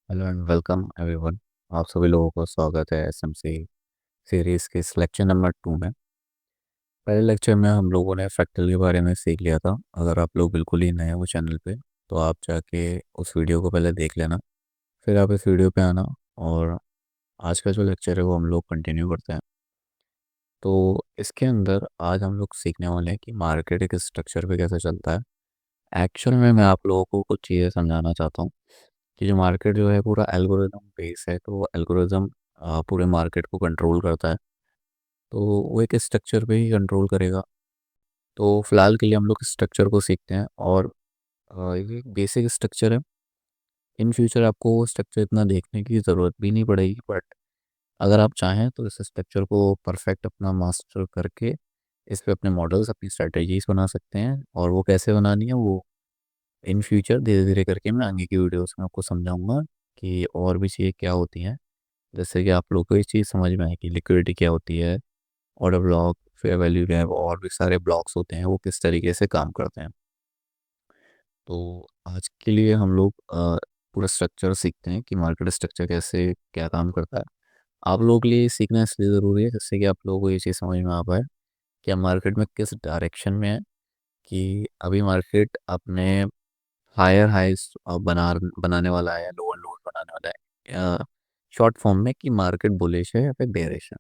Hello and welcome everyone. आप सभी लोगों को स्वागत है एसएमसी सीरीज़ के इस लेक्चर नंबर 2 में। पहले लेक्चर में हम लोगों ने फ्रैक्टल के बारे में सीख लिया था। अगर आप लोग बिल्कुल ही नए हैं वो चैनल पे, तो आप जाके उस वीडियो को पहले देख लेना, फिर आप इस वीडियो पे आना। और आज का जो लेक्चर है वो हम लोग कंटिन्यू करते हैं। तो इसके अंदर आज हम लोग सीखने वाले हैं कि मार्केट एक स्ट्रक्चर पे कैसे चलता है। एक्चुअल में मैं आप लोगों को कुछ चीज़ें समझाना चाहता हूँ कि जो मार्केट जो है पूरा एल्गोरिदम बेस है, तो वो एल्गोरिदम पूरे मार्केट को कंट्रोल करता है। तो वो एक स्ट्रक्चर पे ही कंट्रोल करेगा। तो फिलहाल के लिए हम लोग स्ट्रक्चर को सीखते हैं, और ये एक बेसिक स्ट्रक्चर है। इन फ्यूचर आपको वो स्ट्रक्चर इतना देखने की ज़रूरत भी नहीं पड़ेगी, बट अगर आप चाहें तो इस स्ट्रक्चर को परफेक्ट अपना मास्टर करके इस पे अपने मॉडल्स, अपनी स्ट्रेटजीज बना सकते हैं। और वो कैसे बनानी है वो इन फ्यूचर धीरे धीरे करके मैं आगे की वीडियोस में आपको समझाऊंगा कि और भी चीज़ें क्या होती हैं। जैसे कि आप लोगों को ये चीज़ समझ में आए कि लिक्विडिटी क्या होती है, order block, fair value gap, और भी सारे ब्लॉक्स होते हैं, वो किस तरीके से काम करते हैं। तो आज के लिए हम लोग पूरा स्ट्रक्चर सीखते हैं कि मार्केट स्ट्रक्चर कैसे क्या काम करता है। आप लोगों के लिए ये सीखना इसलिए ज़रूरी है जिससे कि आप लोगों को ये चीज़ समझ में आ पाए कि हम मार्केट में किस डायरेक्शन में है। कि अभी मार्केट अपने हायर हाइज बनाने वाला है या लोअर लोअर बनाने वाला है। शॉर्ट फॉर्म में कि मार्केट बुलिश है या फिर बेरिश है,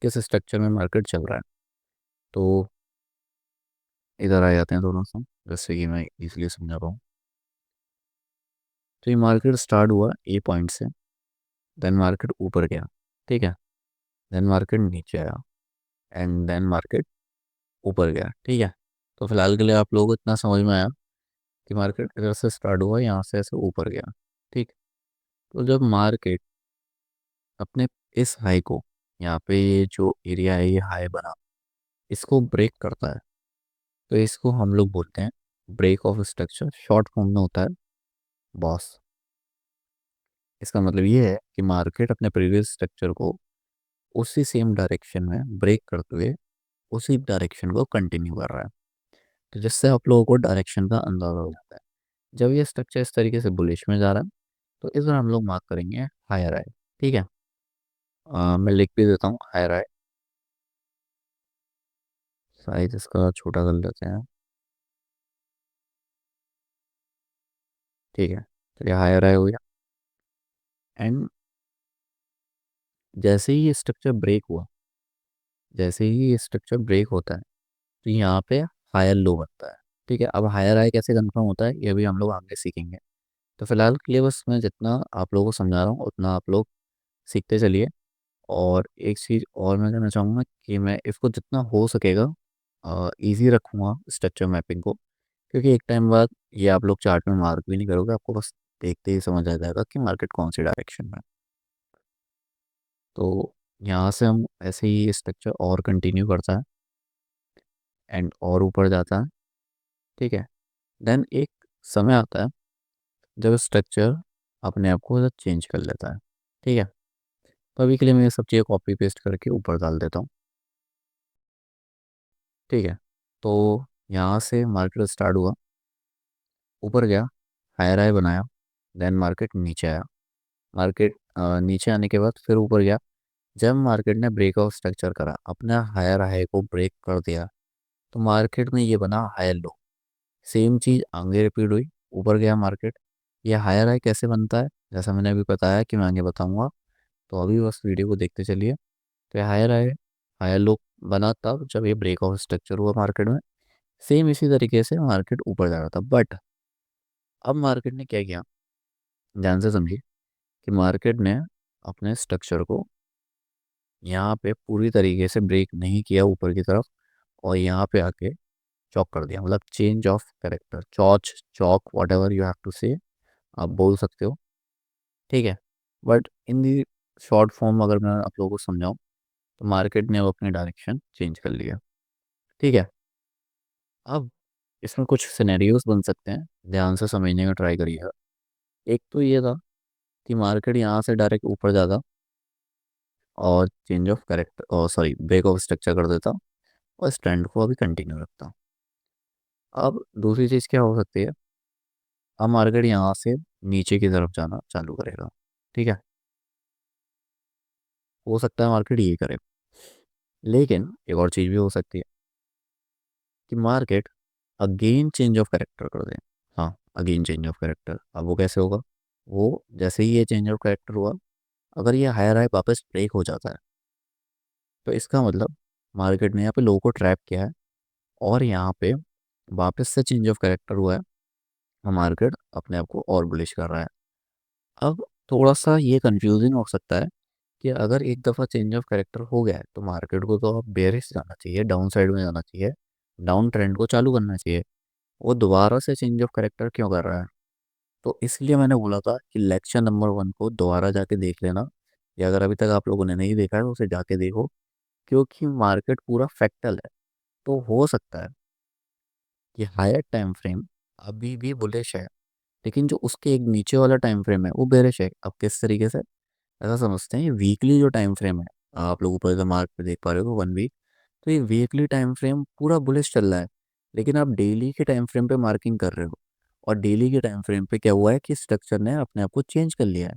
किस स्ट्रक्चर में मार्केट चल रहा है। तो इधर आ जाते हैं दोनों से, जैसे कि मैं इजीली समझा पाऊँ। तो ये मार्केट स्टार्ट हुआ ए पॉइंट से, देन मार्केट ऊपर गया, ठीक है, देन मार्केट नीचे आया, एंड देन मार्केट ऊपर गया, ठीक है। तो फिलहाल के लिए आप लोगों को इतना समझ में आया कि मार्केट इधर से स्टार्ट हुआ, यहाँ से ऐसे ऊपर गया, ठीक। तो जब मार्केट अपने इस हाई को, यहाँ पे ये जो एरिया है ये हाई बना, इसको ब्रेक करता है, तो इसको हम लोग बोलते हैं break of structure. Short form में होता है बॉस। इसका मतलब ये है कि मार्केट अपने प्रीवियस स्ट्रक्चर को उसी सेम डायरेक्शन में ब्रेक करते हुए उसी डायरेक्शन को कंटिन्यू कर रहा है। तो जिससे आप लोगों को डायरेक्शन का अंदाजा हो जाता है। जब ये स्ट्रक्चर इस तरीके से बुलिश में जा रहा है, तो इस बार हम लोग मार्क करेंगे हायर हाई, ठीक है। मैं लिख भी देता हूँ हायर हाई, साइज इसका छोटा कर लेते हैं, ठीक है। तो ये हायर हाई हो गया। एंड जैसे ही ये स्ट्रक्चर ब्रेक हुआ, जैसे ही ये स्ट्रक्चर ब्रेक होता है, तो यहाँ पे हायर लो बनता है, ठीक है। अब हायर हाई कैसे कंफर्म होता है ये भी हम लोग आगे सीखेंगे। तो फिलहाल के लिए बस मैं जितना आप लोगों को समझा रहा हूँ उतना आप लोग सीखते चलिए। और एक चीज़ और मैं कहना चाहूँगा कि मैं इसको जितना हो सकेगा इजी रखूँगा स्ट्रक्चर मैपिंग को, क्योंकि एक टाइम बाद ये आप लोग चार्ट में मार्क भी नहीं करोगे, आपको बस देखते ही समझ आ जाएगा कि मार्केट कौन सी डायरेक्शन में है। तो यहाँ से हम ऐसे ही स्ट्रक्चर और कंटिन्यू करता है, एंड और ऊपर जाता है, ठीक है। देन एक समय आता है जब स्ट्रक्चर अपने आप को चेंज कर लेता है, ठीक है। तो अभी के लिए मैं ये सब चीज़ें कॉपी पेस्ट करके ऊपर डाल देता हूँ, ठीक है। तो यहाँ से मार्केट स्टार्ट हुआ, ऊपर गया, हायर हाई बनाया, देन मार्केट नीचे आया। मार्केट नीचे आने के बाद फिर ऊपर गया। जब मार्केट ने ब्रेकआउट स्ट्रक्चर करा, अपना हायर हाई को ब्रेक कर दिया, तो मार्केट में ये बना हायर लो। सेम चीज़ आगे रिपीट हुई, ऊपर गया मार्केट। ये हायर हाई कैसे बनता है, जैसा मैंने अभी बताया कि मैं आगे बताऊंगा, तो अभी बस वीडियो को देखते चलिए। तो ये हायर हाई, हायर लो बना तब जब ये ब्रेकआउट स्ट्रक्चर हुआ मार्केट में। सेम इसी तरीके से मार्केट ऊपर जा रहा था, बट अब मार्केट ने क्या किया, ध्यान से समझिए कि मार्केट ने अपने स्ट्रक्चर को यहाँ पे पूरी तरीके से ब्रेक नहीं किया ऊपर की तरफ, और यहाँ पे आके चॉक कर दिया, मतलब चेंज ऑफ कैरेक्टर, चॉच, chalk, whatever you have to say, आप बोल सकते हो, ठीक है। But in the short form अगर मैं आप लोगों को समझाऊँ, तो मार्केट ने अब अपनी डायरेक्शन चेंज कर लिया, ठीक है। अब इसमें कुछ सिनेरियोज बन सकते हैं, ध्यान से समझने का ट्राई करिएगा। एक तो ये था कि मार्केट यहाँ से डायरेक्ट ऊपर जाता और चेंज ऑफ कैरेक्टर, और सॉरी ब्रेक ऑफ स्ट्रक्चर कर देता, और इस ट्रेंड को अभी कंटिन्यू रखता। अब दूसरी चीज़ क्या हो सकती है, अब मार्केट यहाँ से नीचे की तरफ जाना चालू करेगा। ठीक है, हो सकता है मार्केट ये करे, लेकिन एक और चीज़ भी हो सकती है कि market again change of character कर दे। हाँ, अगेन चेंज ऑफ कैरेक्टर। अब वो कैसे होगा? वो जैसे ही ये चेंज ऑफ कैरेक्टर हुआ, अगर ये हायर हाई वापस ब्रेक हो जाता है, तो इसका मतलब मार्केट ने यहाँ पे लोगों को ट्रैप किया है, और यहाँ पे वापस से चेंज ऑफ कैरेक्टर हुआ है, मार्केट अपने आप को और बुलिश कर रहा है। अब थोड़ा सा ये कंफ्यूजिंग हो सकता है कि अगर एक दफ़ा चेंज ऑफ कैरेक्टर हो गया है तो मार्केट को तो अब बेयरिश जाना चाहिए, डाउन साइड में जाना चाहिए, डाउन ट्रेंड को चालू करना चाहिए। वो दोबारा से चेंज ऑफ कैरेक्टर क्यों कर रहा है? तो इसलिए मैंने बोला था कि लेक्चर नंबर 1 को दोबारा जाके देख लेना, या अगर अभी तक आप लोगों ने नहीं देखा है तो उसे जाके देखो, क्योंकि मार्केट पूरा फ्रैक्टल है। तो हो सकता है कि हायर टाइम फ्रेम अभी भी बुलिश है, लेकिन जो उसके एक नीचे वाला टाइम फ्रेम है वो बेरिश है। अब किस तरीके से? ऐसा समझते हैं, ये वीकली जो टाइम फ्रेम है, आप लोग ऊपर मार्क पे देख पा रहे हो 1 वीक, तो ये वीकली टाइम फ्रेम पूरा बुलिश चल रहा है। लेकिन आप डेली के टाइम फ्रेम पे मार्किंग कर रहे हो, और डेली के टाइम फ्रेम पे क्या हुआ है कि स्ट्रक्चर ने अपने आप को चेंज कर लिया है।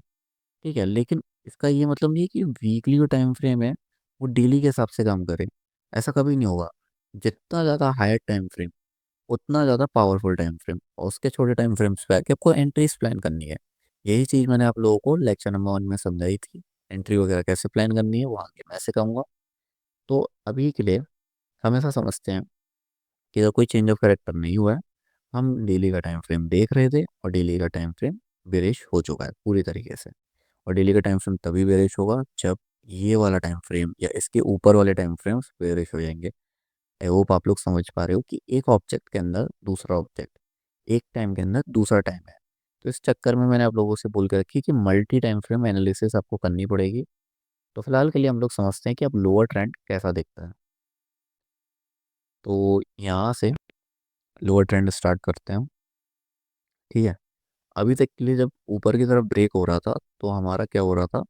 ठीक है, लेकिन इसका ये मतलब नहीं है कि वीकली जो टाइम फ्रेम है वो डेली के हिसाब से काम करे। ऐसा कभी नहीं होगा। जितना ज़्यादा हायर टाइम फ्रेम, उतना ज़्यादा पावरफुल टाइम फ्रेम, और उसके छोटे टाइम फ्रेम्स पे आके आपको एंट्रीज प्लान करनी है। यही चीज़ मैंने आप लोगों को लेक्चर नंबर 1 में समझाई थी। एंट्री वगैरह कैसे प्लान करनी है वो आगे मैं ऐसे कहूँगा। तो अभी के लिए हम ऐसा समझते हैं कि अगर कोई चेंज ऑफ कैरेक्टर नहीं हुआ है, हम डेली का टाइम फ्रेम देख रहे थे, और डेली का टाइम फ्रेम बेरिश हो चुका है पूरी तरीके से। और डेली का टाइम फ्रेम तभी बेरिश होगा जब ये वाला टाइम फ्रेम या इसके ऊपर वाले टाइम फ्रेम्स बेरिश हो जाएंगे। आई होप आप लोग समझ पा रहे हो कि एक ऑब्जेक्ट के अंदर दूसरा ऑब्जेक्ट, एक टाइम के अंदर दूसरा टाइम है। तो इस चक्कर में मैंने आप लोगों से बोल के रखी कि मल्टी टाइम फ्रेम एनालिसिस आपको करनी पड़ेगी। तो फिलहाल के लिए हम लोग समझते हैं कि अब लोअर ट्रेंड कैसा दिखता है। तो यहाँ से लोअर ट्रेंड स्टार्ट करते हैं। ठीक है, अभी तक के लिए जब ऊपर की तरफ ब्रेक हो रहा था तो हमारा क्या हो रहा था?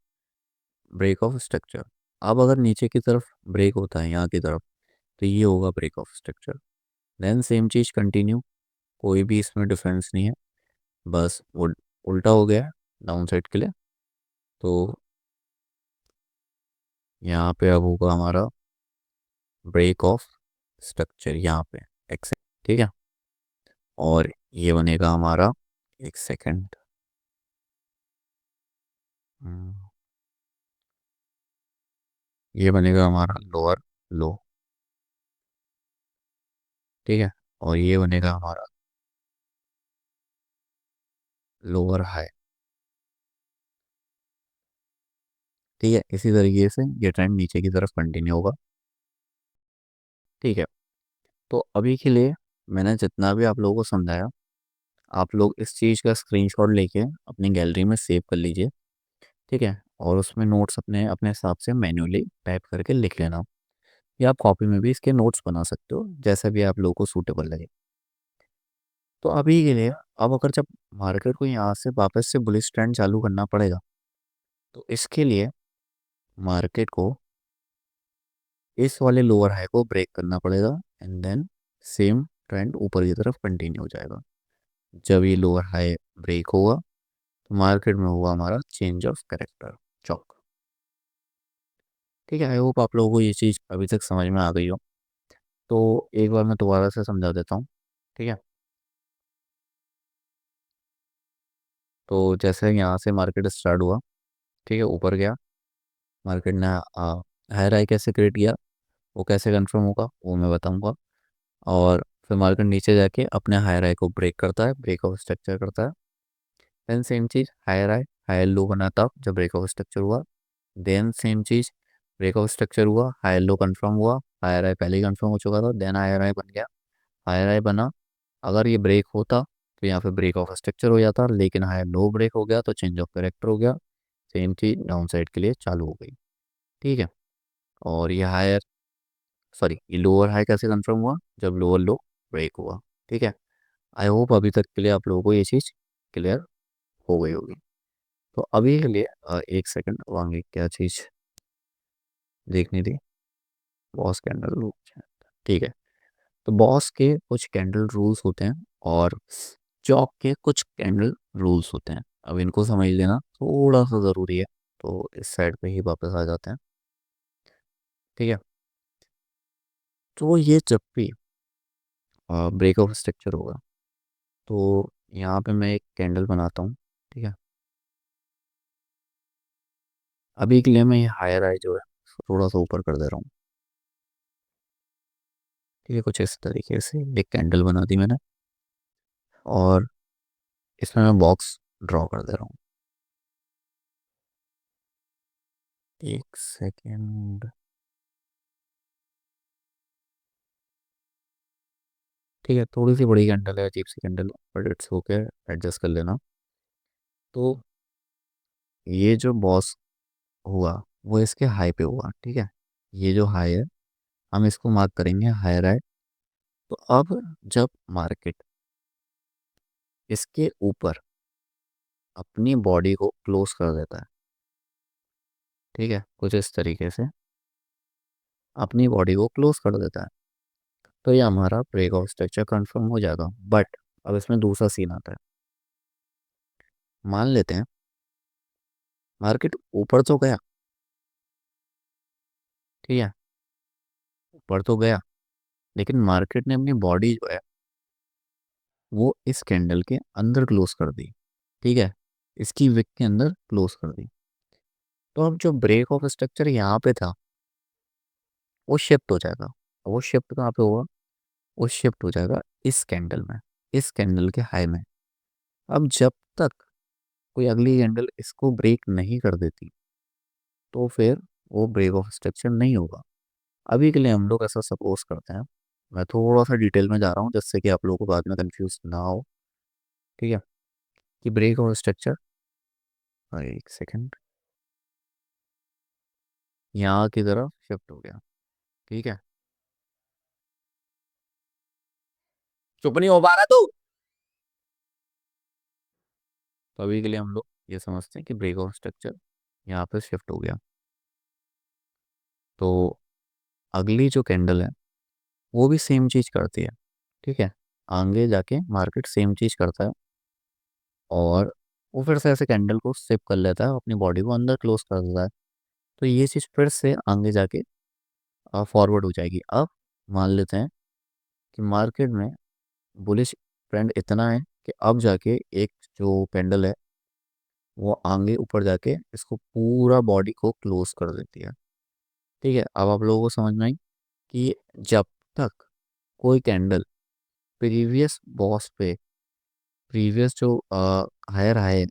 Break of structure. अब अगर नीचे की तरफ ब्रेक होता है यहाँ की तरफ, तो ये होगा break of structure. Then same चीज़ कंटिन्यू, कोई भी इसमें डिफरेंस नहीं है, बस वो उल्टा हो गया डाउन साइड के लिए। तो यहाँ पे अब होगा हमारा ब्रेक ऑफ स्ट्रक्चर यहाँ पे एक्सेप्ट। ठीक है, और ये बनेगा हमारा, एक सेकंड, ये बनेगा हमारा लोअर लो। ठीक है, और ये बनेगा हमारा लोअर हाई। ठीक है, इसी तरीके से ये ट्रेंड नीचे की तरफ कंटिन्यू होगा। ठीक है, तो अभी के लिए मैंने जितना भी आप लोगों को समझाया, आप लोग इस चीज़ का स्क्रीनशॉट लेके अपनी गैलरी में सेव कर लीजिए। ठीक है, और उसमें नोट्स अपने अपने हिसाब से मैन्युअली टाइप करके लिख लेना, या आप कॉपी में भी इसके नोट्स बना सकते हो, जैसा भी आप लोगों को सूटेबल लगे। तो अभी के लिए, अब अगर जब मार्केट को यहाँ से वापस से बुलिश ट्रेंड चालू करना पड़ेगा, तो इसके लिए मार्केट को इस वाले लोअर हाई को ब्रेक करना पड़ेगा, एंड देन सेम ट्रेंड ऊपर की तरफ कंटिन्यू हो जाएगा। जब ये लोअर हाई ब्रेक होगा तो मार्केट में हुआ हमारा चेंज ऑफ कैरेक्टर, चौक। ठीक है, आई होप आप लोगों को ये चीज़ अभी तक समझ में आ गई हो। तो एक बार मैं दोबारा से समझा देता हूँ। ठीक है, तो जैसे यहाँ से मार्केट स्टार्ट हुआ, ठीक है, ऊपर गया, मार्केट ने हायर हाई कैसे क्रिएट किया, वो कैसे कंफर्म होगा वो मैं बताऊंगा। और फिर मार्केट नीचे जाके अपने हायर हाई को ब्रेक करता है, ब्रेक ऑफ स्ट्रक्चर करता है। देन सेम चीज़ हायर हाई, हायर लो बनाता जब ब्रेक ऑफ स्ट्रक्चर हुआ। देन सेम चीज़ ब्रेक ऑफ स्ट्रक्चर हुआ, हायर लो कंफर्म हुआ, हायर हाई पहले ही कंफर्म हो चुका था, देन हायर हाई बन गया, हायर हाई बना। अगर ये ब्रेक होता तो यहाँ पे ब्रेक ऑफ स्ट्रक्चर हो जाता, लेकिन हायर लो ब्रेक हो गया तो चेंज ऑफ करेक्टर हो गया। सेम चीज़ डाउन साइड के लिए चालू हो गई। ठीक है, और ये हायर, सॉरी, ये लोअर हाई कैसे कंफर्म हुआ? जब लोअर लो ब्रेक हुआ। ठीक है, आई होप अभी तक के लिए आप लोगों को ये चीज़ क्लियर हो गई होगी। तो अभी के लिए एक सेकंड आगे क्या चीज़ देखनी थी, बॉस कैंडल रूल। ठीक है, तो बॉस के कुछ कैंडल रूल्स होते हैं और चौक के कुछ कैंडल रूल्स होते हैं। अब इनको समझ लेना थोड़ा सा ज़रूरी है। तो इस साइड पे ही वापस आ जाते हैं। ठीक है। तो ये जब भी ब्रेक ऑफ स्ट्रक्चर होगा, तो यहाँ पे मैं एक कैंडल बनाता हूँ। ठीक है। अभी के लिए मैं ये हायर आई जो है थोड़ा सा ऊपर कर दे रहा हूँ। ठीक है, कुछ इस तरीके से एक कैंडल बना दी मैंने, और इसमें मैं बॉक्स ड्रॉ कर दे रहा हूँ। एक सेकेंड। ठीक है, थोड़ी सी बड़ी कैंडल है, अजीब सी candle, but it's okay, adjust कर लेना। तो ये जो बॉस हुआ वो इसके हाई पे हुआ। ठीक है। ये जो हाई है, हम इसको मार्क करेंगे हायर हाई। तो अब जब मार्केट इसके ऊपर अपनी बॉडी को क्लोज कर देता है, ठीक है, कुछ इस तरीके से अपनी बॉडी को क्लोज कर देता है, तो ये हमारा ब्रेक ऑफ स्ट्रक्चर कंफर्म हो जाएगा। बट अब इसमें दूसरा सीन आता है। मान लेते हैं मार्केट ऊपर तो गया, ठीक है, ऊपर तो गया, लेकिन मार्केट ने अपनी बॉडी जो है वो इस कैंडल के अंदर क्लोज कर दी। ठीक है, इसकी विक के अंदर क्लोज कर दी। तो अब जो ब्रेक ऑफ स्ट्रक्चर यहाँ पे था वो शिफ्ट हो जाएगा। वो शिफ्ट कहाँ पे होगा? वो शिफ्ट हो जाएगा इस कैंडल में, इस कैंडल के हाई में। अब जब तक कोई अगली कैंडल इसको ब्रेक नहीं कर देती, तो फिर वो ब्रेक ऑफ स्ट्रक्चर नहीं होगा। अभी के लिए हम लोग ऐसा सपोज करते हैं। मैं थोड़ा सा डिटेल में जा रहा हूँ जिससे कि आप लोगों को बाद में कंफ्यूज ना हो। ठीक है। कि ब्रेक ऑफ स्ट्रक्चर, एक सेकेंड, यहाँ की तरफ शिफ्ट हो गया। ठीक है। चुप नहीं हो पा रहा तू? तो अभी के लिए हम लोग ये समझते हैं कि ब्रेक ऑफ स्ट्रक्चर यहाँ पे शिफ्ट हो गया। तो अगली जो कैंडल है वो भी सेम चीज करती है। ठीक है। आगे जाके मार्केट सेम चीज करता है, और वो फिर से ऐसे कैंडल को सिप कर लेता है, अपनी बॉडी को अंदर क्लोज कर देता है। तो ये चीज फिर से आगे जाके फॉरवर्ड हो जाएगी। अब मान लेते हैं कि मार्केट में बुलिश ट्रेंड इतना है कि अब जाके एक जो कैंडल है वो आगे ऊपर जाके इसको पूरा बॉडी को क्लोज कर देती है। ठीक है। अब आप लोगों को समझ में आई कि जब तक कोई कैंडल प्रीवियस बॉस पे, प्रीवियस जो हायर हाई है,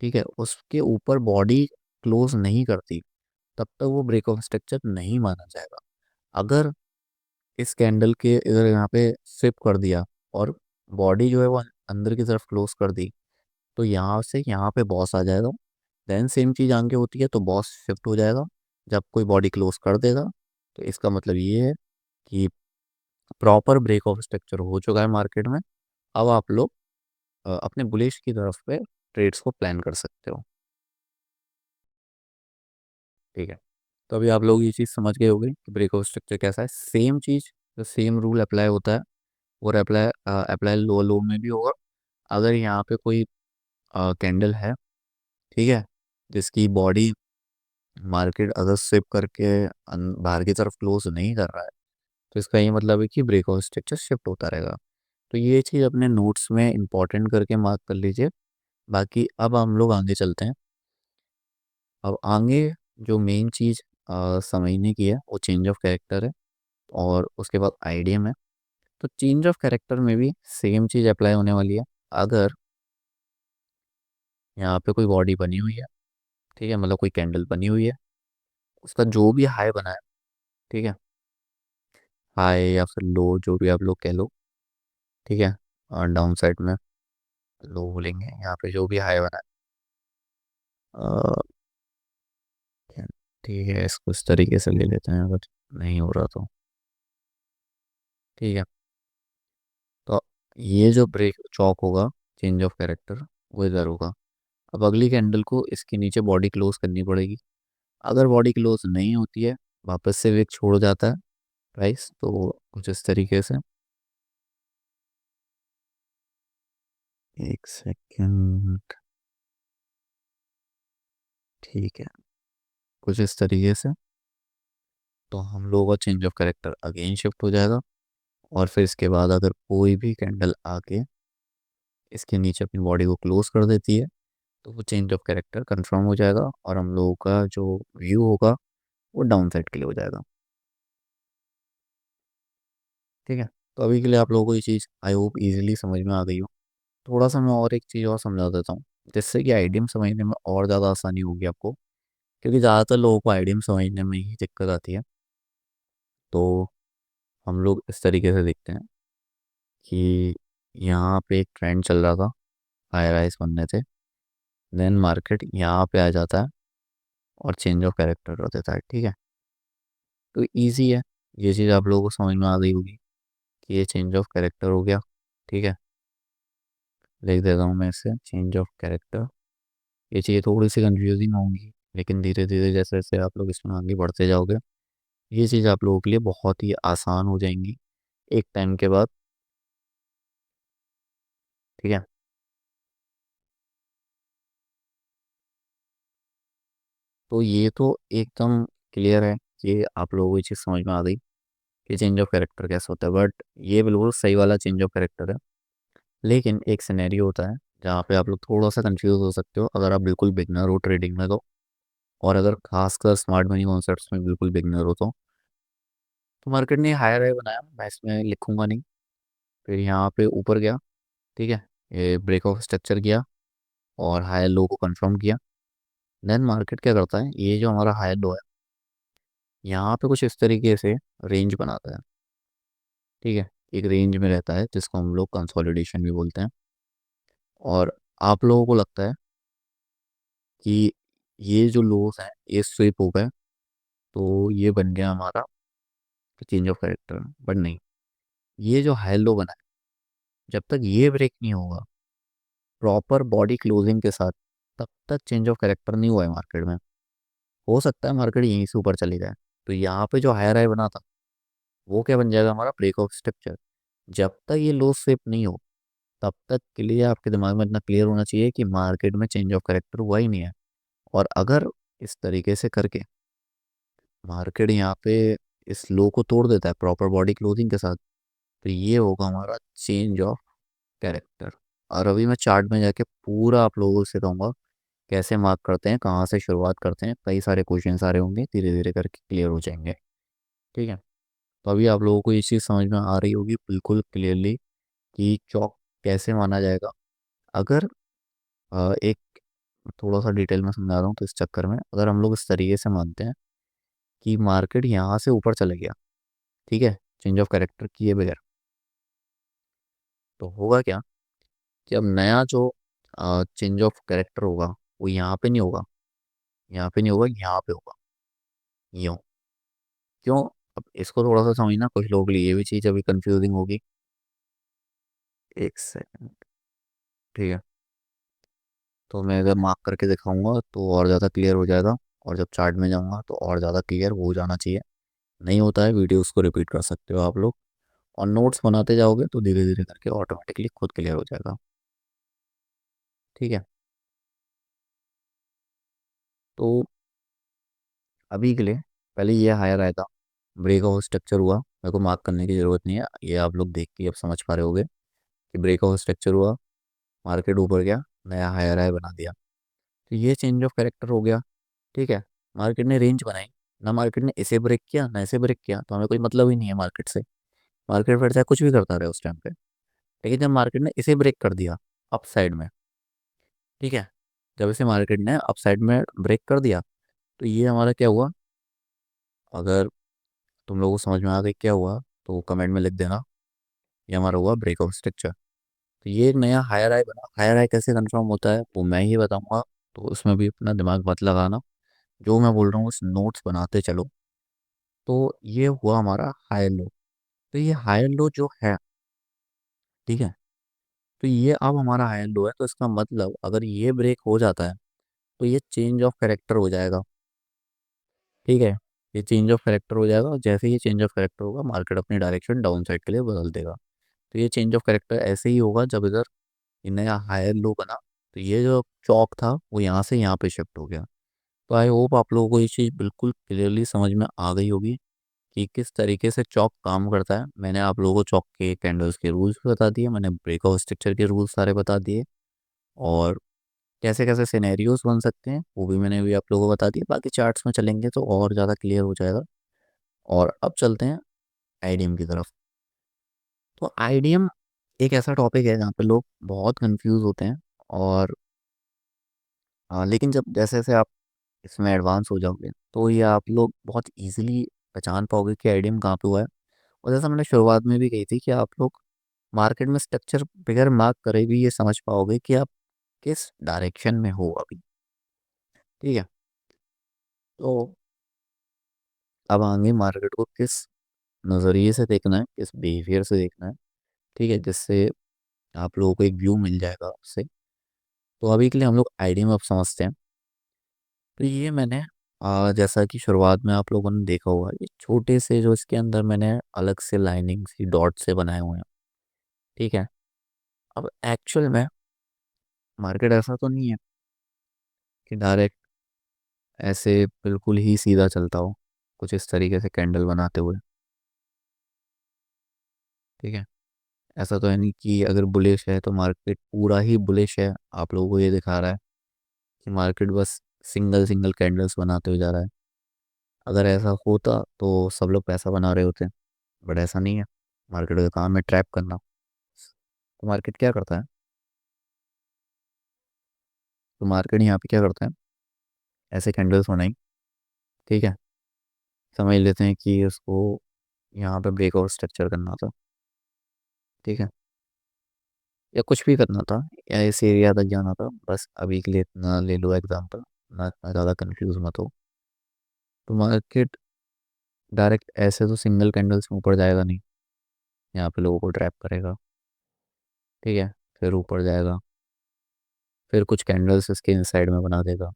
ठीक है, उसके ऊपर बॉडी क्लोज नहीं करती, तब तक वो ब्रेक ऑफ स्ट्रक्चर नहीं माना जाएगा। अगर इस कैंडल के इधर यहाँ पे स्विप कर दिया और बॉडी जो है वो अंदर की तरफ क्लोज कर दी, तो यहाँ से यहाँ पे बॉस आ जाएगा। देन सेम चीज़ आगे होती है तो बॉस शिफ्ट हो जाएगा। जब कोई बॉडी क्लोज कर देगा, तो इसका मतलब ये है कि प्रॉपर ब्रेक ऑफ स्ट्रक्चर हो चुका है मार्केट में। अब आप लोग अपने बुलिश की तरफ पे ट्रेड्स को प्लान कर सकते हो। ठीक है। तो अभी आप लोग ये चीज़ समझ गए होंगे कि ब्रेक ऑफ स्ट्रक्चर कैसा है। सेम चीज़, जो सेम रूल अप्लाई होता है वो अप्लाई अप्लाई लोअर लो में भी होगा। अगर यहाँ पे कोई कैंडल है, ठीक है, जिसकी बॉडी मार्केट अगर स्विप करके बाहर की तरफ क्लोज नहीं कर रहा है, तो इसका ये मतलब है कि ब्रेक ऑफ स्ट्रक्चर शिफ्ट होता रहेगा। तो ये चीज़ अपने नोट्स में इंपॉर्टेंट करके मार्क कर लीजिए। बाकी अब हम लोग आगे चलते हैं। अब आगे जो मेन चीज़ समझने की है वो चेंज ऑफ कैरेक्टर है, और उसके बाद आईडीएम है। तो चेंज ऑफ कैरेक्टर में भी सेम चीज़ अप्लाई होने वाली है। अगर यहाँ पे कोई बॉडी बनी हुई है, ठीक है, मतलब कोई कैंडल बनी हुई है, उसका जो भी हाई बना है, ठीक है, हाई या फिर लो जो भी आप लोग कह लो, ठीक है, और डाउन साइड में लो बोलेंगे, यहाँ पे जो भी हाई बना है, ठीक है, इसको इस तरीके से ले लेते हैं अगर नहीं हो रहा तो। ठीक है। तो ये जो ब्रेक चौक होगा, चेंज ऑफ कैरेक्टर, वो इधर होगा। अब अगली कैंडल को इसके नीचे बॉडी क्लोज करनी पड़ेगी। अगर बॉडी क्लोज नहीं होती है, वापस से विक छोड़ जाता है प्राइस, तो कुछ इस तरीके से। एक सेकंड। ठीक है, कुछ इस तरीके से। तो हम लोगों का change of character again shift हो जाएगा, और फिर इसके बाद अगर कोई भी कैंडल आके इसके नीचे अपनी बॉडी को क्लोज कर देती है, तो वो चेंज ऑफ कैरेक्टर कंफर्म हो जाएगा, और हम लोगों का जो व्यू होगा वो डाउन साइड के लिए हो जाएगा। ठीक है, तो अभी के लिए आप लोगों को ये चीज़ आई होप इजीली समझ में आ गई हो। थोड़ा सा मैं और एक चीज़ और समझा देता हूँ, जिससे कि आइडियम समझने में और ज़्यादा आसानी होगी आपको, क्योंकि ज़्यादातर लोगों को आइडियम समझने में ही दिक्कत आती है। तो हम लोग इस तरीके से देखते हैं कि यहाँ पे एक ट्रेंड चल रहा था, हाई राइज बनने थे, देन मार्केट यहाँ पे आ जाता है और चेंज ऑफ कैरेक्टर कर देता है। ठीक है, तो इजी है, ये चीज़ आप लोगों को समझ में आ गई होगी कि ये चेंज ऑफ कैरेक्टर हो गया। ठीक है, लिख देता हूँ मैं इसे, चेंज ऑफ कैरेक्टर। ये चीज़ें थोड़ी सी कंफ्यूजिंग होंगी, लेकिन धीरे धीरे जैसे जैसे आप लोग इसमें आगे बढ़ते जाओगे, ये चीज़ आप लोगों के लिए बहुत ही आसान हो जाएंगी एक टाइम के बाद। ठीक है, तो ये तो एकदम क्लियर है कि आप लोगों को ये चीज़ समझ में आ गई कि चेंज ऑफ कैरेक्टर कैसे होता है, बट ये बिल्कुल सही वाला चेंज ऑफ कैरेक्टर है। लेकिन एक सिनेरियो होता है जहाँ पे आप लोग थोड़ा सा कंफ्यूज हो सकते हो, अगर आप बिल्कुल बिगनर हो ट्रेडिंग में तो, और अगर खासकर स्मार्ट मनी कॉन्सेप्ट्स में बिल्कुल बिगनर हो तो मार्केट ने हायर हाई बनाया, मैं इसमें लिखूंगा नहीं। फिर यहाँ पे ऊपर गया, ठीक है, ये ब्रेक ऑफ स्ट्रक्चर किया और हायर लो को कंफर्म किया। देन मार्केट क्या करता है, ये जो हमारा हायर लो है यहाँ पे कुछ इस तरीके से रेंज बनाता है। ठीक है, एक रेंज में रहता है जिसको हम लोग कंसोलिडेशन भी बोलते हैं, और आप लोगों को लगता है कि ये जो लोस हैं ये स्विप हो गए, तो ये बन गया हमारा चेंज ऑफ कैरेक्टर। बट नहीं, ये जो हाई लो बना है, जब तक ये ब्रेक नहीं होगा प्रॉपर बॉडी क्लोजिंग के साथ, तब तक चेंज ऑफ कैरेक्टर नहीं हुआ है मार्केट में। हो सकता है मार्केट यहीं से ऊपर चली जाए, तो यहाँ पे जो हायर हाई बना था वो क्या बन जाएगा, हमारा ब्रेक ऑफ स्ट्रक्चर। जब तक ये लो स्विप नहीं हो, तब तक के लिए आपके दिमाग में इतना क्लियर होना चाहिए कि मार्केट में चेंज ऑफ कैरेक्टर हुआ ही नहीं है। और अगर इस तरीके से करके मार्केट यहाँ पे इस लो को तोड़ देता है प्रॉपर बॉडी क्लोजिंग के साथ, तो ये होगा हमारा चेंज ऑफ कैरेक्टर। और अभी मैं चार्ट में जाके पूरा आप लोगों से कहूँगा कैसे मार्क करते हैं, कहाँ से शुरुआत करते हैं, कई सारे क्वेश्चन सारे होंगे, धीरे धीरे करके क्लियर हो जाएंगे। ठीक है, तो अभी आप लोगों को ये चीज़ समझ में आ रही होगी बिल्कुल क्लियरली कि चौक कैसे माना जाएगा। अगर एक थोड़ा सा डिटेल में समझा रहा हूँ, तो इस चक्कर में अगर हम लोग इस तरीके से मानते हैं कि मार्केट यहाँ से ऊपर चले गया, ठीक है, चेंज ऑफ कैरेक्टर किए बगैर, तो होगा क्या कि अब नया जो चेंज ऑफ कैरेक्टर होगा वो यहाँ पे नहीं होगा, यहाँ पे नहीं होगा, यहाँ पे होगा। यूँ क्यों? अब इसको थोड़ा सा समझना, कुछ लोगों के लिए ये भी चीज़ अभी कंफ्यूजिंग होगी। एक सेकंड। ठीक है, तो मैं अगर मार्क करके दिखाऊंगा तो और ज़्यादा क्लियर हो जाएगा, और जब चार्ट में जाऊंगा तो और ज़्यादा क्लियर हो जाना चाहिए। नहीं होता है, वीडियोस को रिपीट कर सकते हो आप लोग, और नोट्स बनाते जाओगे तो धीरे धीरे करके ऑटोमेटिकली खुद क्लियर हो जाएगा। ठीक है, तो अभी के लिए पहले ये हायर आया था, ब्रेक ऑफ स्ट्रक्चर हुआ, मेरे को मार्क करने की ज़रूरत नहीं है, ये आप लोग देख के अब समझ पा रहे होगे कि ब्रेक ऑफ स्ट्रक्चर हुआ, मार्केट ऊपर गया, नया हायर हाई बना दिया, तो ये चेंज ऑफ कैरेक्टर हो गया। ठीक है, मार्केट ने रेंज बनाई, ना मार्केट ने इसे ब्रेक किया ना इसे ब्रेक किया, तो हमें कोई मतलब ही नहीं है मार्केट से। मार्केट फिर चाहे कुछ भी करता रहे उस टाइम पे, लेकिन जब मार्केट ने इसे ब्रेक कर दिया अप साइड में, ठीक है, जब इसे मार्केट ने अप साइड में ब्रेक कर दिया, तो ये हमारा क्या हुआ, अगर तुम लोगों को समझ में आ गई क्या हुआ तो कमेंट में लिख देना। ये हमारा हुआ ब्रेक ऑफ स्ट्रक्चर, तो ये एक नया हायर हाई बना। हायर हाई कैसे कंफर्म होता है वो मैं ही बताऊंगा, तो उसमें भी अपना दिमाग मत लगाना, जो मैं बोल रहा हूँ उस नोट्स बनाते चलो। तो ये हुआ हमारा हायर लो, तो ये हायर लो जो है, ठीक है, तो ये अब हमारा हायर लो है, तो इसका मतलब अगर ये ब्रेक हो जाता है तो ये चेंज ऑफ कैरेक्टर हो जाएगा। ठीक है, ये चेंज ऑफ कैरेक्टर हो जाएगा, और जैसे ही ये चेंज ऑफ कैरेक्टर होगा मार्केट अपनी डायरेक्शन डाउन साइड के लिए बदल देगा। तो ये चेंज ऑफ कैरेक्टर ऐसे ही होगा जब इधर ये नया हायर लो बना, तो ये जो चौक था वो यहाँ से यहाँ पे शिफ्ट हो गया। तो आई होप आप लोगों को ये चीज़ बिल्कुल क्लियरली समझ में आ गई होगी कि किस तरीके से चौक काम करता है। मैंने आप लोगों को चौक के कैंडल्स के रूल्स भी बता दिए, मैंने ब्रेकआउट स्ट्रक्चर के रूल्स सारे बता दिए, और कैसे कैसे सिनेरियोज बन सकते हैं वो भी मैंने भी आप लोगों को बता दिया। बाकी चार्ट्स में चलेंगे तो और ज़्यादा क्लियर हो जाएगा। और अब चलते हैं आईडीएम की तरफ। तो आईडीएम एक ऐसा टॉपिक है जहाँ पे लोग बहुत कंफ्यूज होते हैं। और लेकिन जब जैसे जैसे आप इसमें एडवांस हो जाओगे तो ये आप लोग बहुत इजीली पहचान पाओगे कि आईडीएम कहाँ पे हुआ है। और जैसा मैंने शुरुआत में भी कही थी कि आप लोग मार्केट में स्ट्रक्चर बगैर मार्क करे भी ये समझ पाओगे कि आप किस डायरेक्शन में हो अभी। ठीक है। तो अब आगे मार्केट को किस नज़रिए से देखना है, किस बिहेवियर से देखना है, ठीक है, जिससे आप लोगों को एक व्यू मिल जाएगा उससे। तो अभी के लिए हम लोग आईडी में अब समझते हैं। तो ये मैंने जैसा कि शुरुआत में आप लोगों ने देखा होगा, ये छोटे से जो इसके अंदर मैंने अलग से लाइनिंग सी डॉट से बनाए हुए हैं। ठीक है। अब एक्चुअल में मार्केट ऐसा तो नहीं है कि डायरेक्ट ऐसे बिल्कुल ही सीधा चलता हो, कुछ इस तरीके से कैंडल बनाते हुए। ठीक है। ऐसा तो है नहीं कि अगर बुलिश है तो मार्केट पूरा ही बुलिश है, आप लोगों को ये दिखा रहा है कि मार्केट बस सिंगल सिंगल कैंडल्स बनाते हुए जा रहा है। अगर ऐसा होता तो सब लोग पैसा बना रहे होते, बट ऐसा नहीं है। मार्केट का काम है ट्रैप करना। तो मार्केट क्या करता है, तो मार्केट यहाँ पे क्या करता है, ऐसे कैंडल्स बनाई। ठीक है। समझ लेते हैं कि उसको यहाँ पे ब्रेकआउट स्ट्रक्चर करना था। ठीक है। या कुछ भी करना था, या इस एरिया तक जाना था, बस अभी के लिए इतना ले लो एग्जांपल, ना इतना ज़्यादा कंफ्यूज मत हो। तो मार्केट डायरेक्ट ऐसे तो सिंगल कैंडल्स में ऊपर जाएगा नहीं, यहाँ पे लोगों को ट्रैप करेगा। ठीक है। फिर ऊपर जाएगा, फिर कुछ कैंडल्स इसके इनसाइड में बना देगा।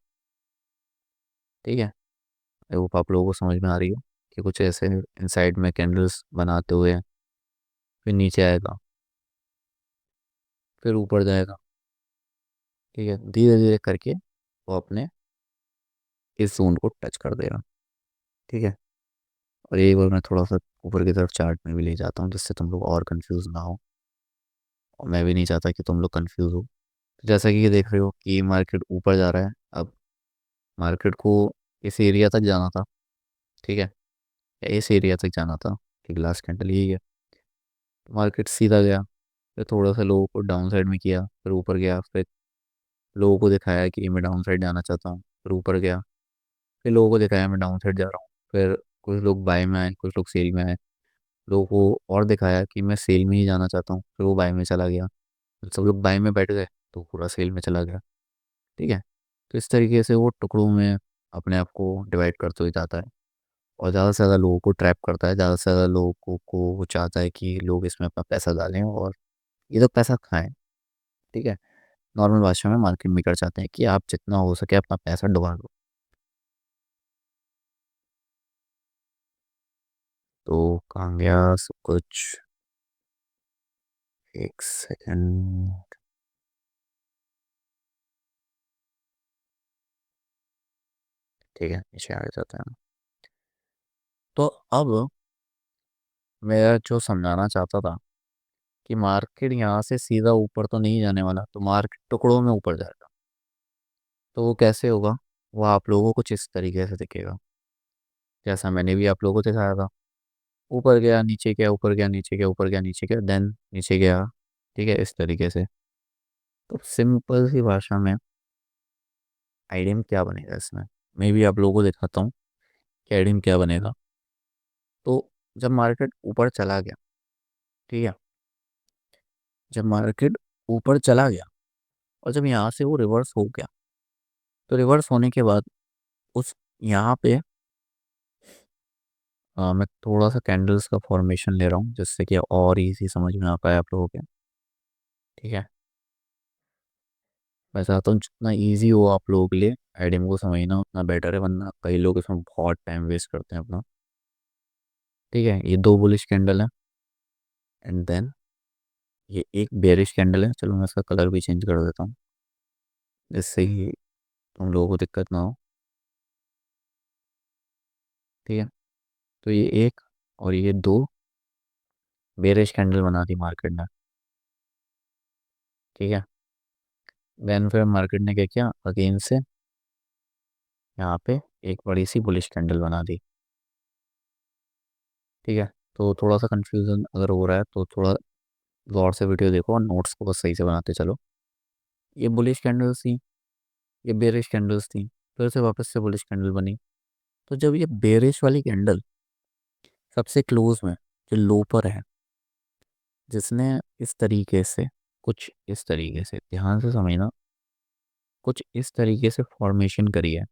ठीक है। आई होप आप लोगों को समझ में आ रही हो कि कुछ ऐसे इनसाइड में कैंडल्स बनाते हुए फिर नीचे आएगा, फिर ऊपर जाएगा। ठीक है। धीरे धीरे करके वो अपने इस जोन को टच कर देगा। ठीक है। और एक बार मैं थोड़ा सा ऊपर की तरफ चार्ट में भी ले जाता हूँ जिससे तुम लोग और कंफ्यूज ना हो, और मैं भी नहीं चाहता कि तुम लोग कंफ्यूज हो। तो जैसा कि ये देख रहे हो कि मार्केट ऊपर जा रहा है। अब मार्केट को इस एरिया तक जाना था। ठीक है। या इस एरिया तक जाना था, ठीक, लास्ट कैंडल यही है। तो मार्केट सीधा गया, फिर थोड़ा सा लोगों को डाउन साइड में किया, फिर ऊपर गया, फिर लोगों को दिखाया कि मैं डाउन साइड जाना चाहता हूँ, फिर ऊपर गया, फिर लोगों को दिखाया मैं डाउन साइड जा रहा हूँ, फिर कुछ लोग बाय में आए, कुछ लोग सेल में आए, लोगों को और दिखाया कि मैं सेल में ही जाना चाहता हूँ, फिर वो बाय में चला गया, फिर सब लोग बाय में बैठ गए तो पूरा सेल में चला गया। ठीक है। तो इस तरीके से वो टुकड़ों में अपने आप को डिवाइड करते हुए जाता है, और ज़्यादा से ज़्यादा लोगों को ट्रैप करता है। ज़्यादा से ज़्यादा लोगों को वो चाहता है कि लोग इसमें अपना पैसा डालें और ये लोग पैसा खाएं। ठीक है। नॉर्मल भाषा में मार्केट मेकर चाहते हैं कि आप जितना हो सके अपना पैसा डुबा दो। तो कहाँ गया सब कुछ, एक सेकंड। ठीक है, नीचे आ जाते हैं। तो अब मैं जो समझाना चाहता था कि मार्केट यहाँ से सीधा ऊपर तो नहीं जाने वाला, तो मार्केट टुकड़ों में ऊपर जाएगा। तो वो कैसे होगा, वो आप लोगों को कुछ इस तरीके से दिखेगा जैसा मैंने भी आप लोगों को दिखाया था। ऊपर गया, नीचे गया, ऊपर गया, नीचे गया, ऊपर गया, नीचे गया, देन नीचे गया। ठीक है, इस तरीके से। तो सिंपल सी भाषा में आइडियम क्या बनेगा इसमें, मैं भी आप लोगों को दिखाता हूँ कि आइडियम क्या बनेगा। तो जब मार्केट ऊपर चला गया, ठीक है, जब मार्केट ऊपर चला गया और जब यहाँ से वो रिवर्स हो गया, तो रिवर्स होने के बाद उस यहाँ पे मैं थोड़ा सा कैंडल्स का फॉर्मेशन ले रहा हूँ जिससे कि और इजी समझ में आ पाए आप लोगों के। ठीक है। मैं चाहता हूँ जितना इजी हो आप लोगों के लिए आइडियम को समझना उतना बेटर है, वरना कई लोग इसमें बहुत टाइम वेस्ट करते हैं अपना। ठीक है। ये दो बुलिश कैंडल है, एंड देन ये एक बेरिश कैंडल है, चलो मैं इसका कलर भी चेंज कर देता हूँ जिससे ही तुम लोगों को दिक्कत ना हो। ठीक है, तो ये एक और ये दो बेरिश कैंडल बना दी मार्केट ने। ठीक है, देन फिर मार्केट ने क्या किया, अगेन से यहाँ पे एक बड़ी सी बुलिश कैंडल बना दी। ठीक है, तो थोड़ा सा कंफ्यूजन अगर हो रहा है तो थोड़ा गौर से वीडियो देखो और नोट्स को बस सही से बनाते चलो। ये बुलिश कैंडल्स थी, ये बेरिश कैंडल्स थी, फिर से वापस से बुलिश कैंडल बनी। तो जब ये बेरिश वाली कैंडल सबसे क्लोज में जो लो पर है, जिसने इस तरीके से, कुछ इस तरीके से ध्यान से समझना, कुछ इस तरीके से फॉर्मेशन करी है।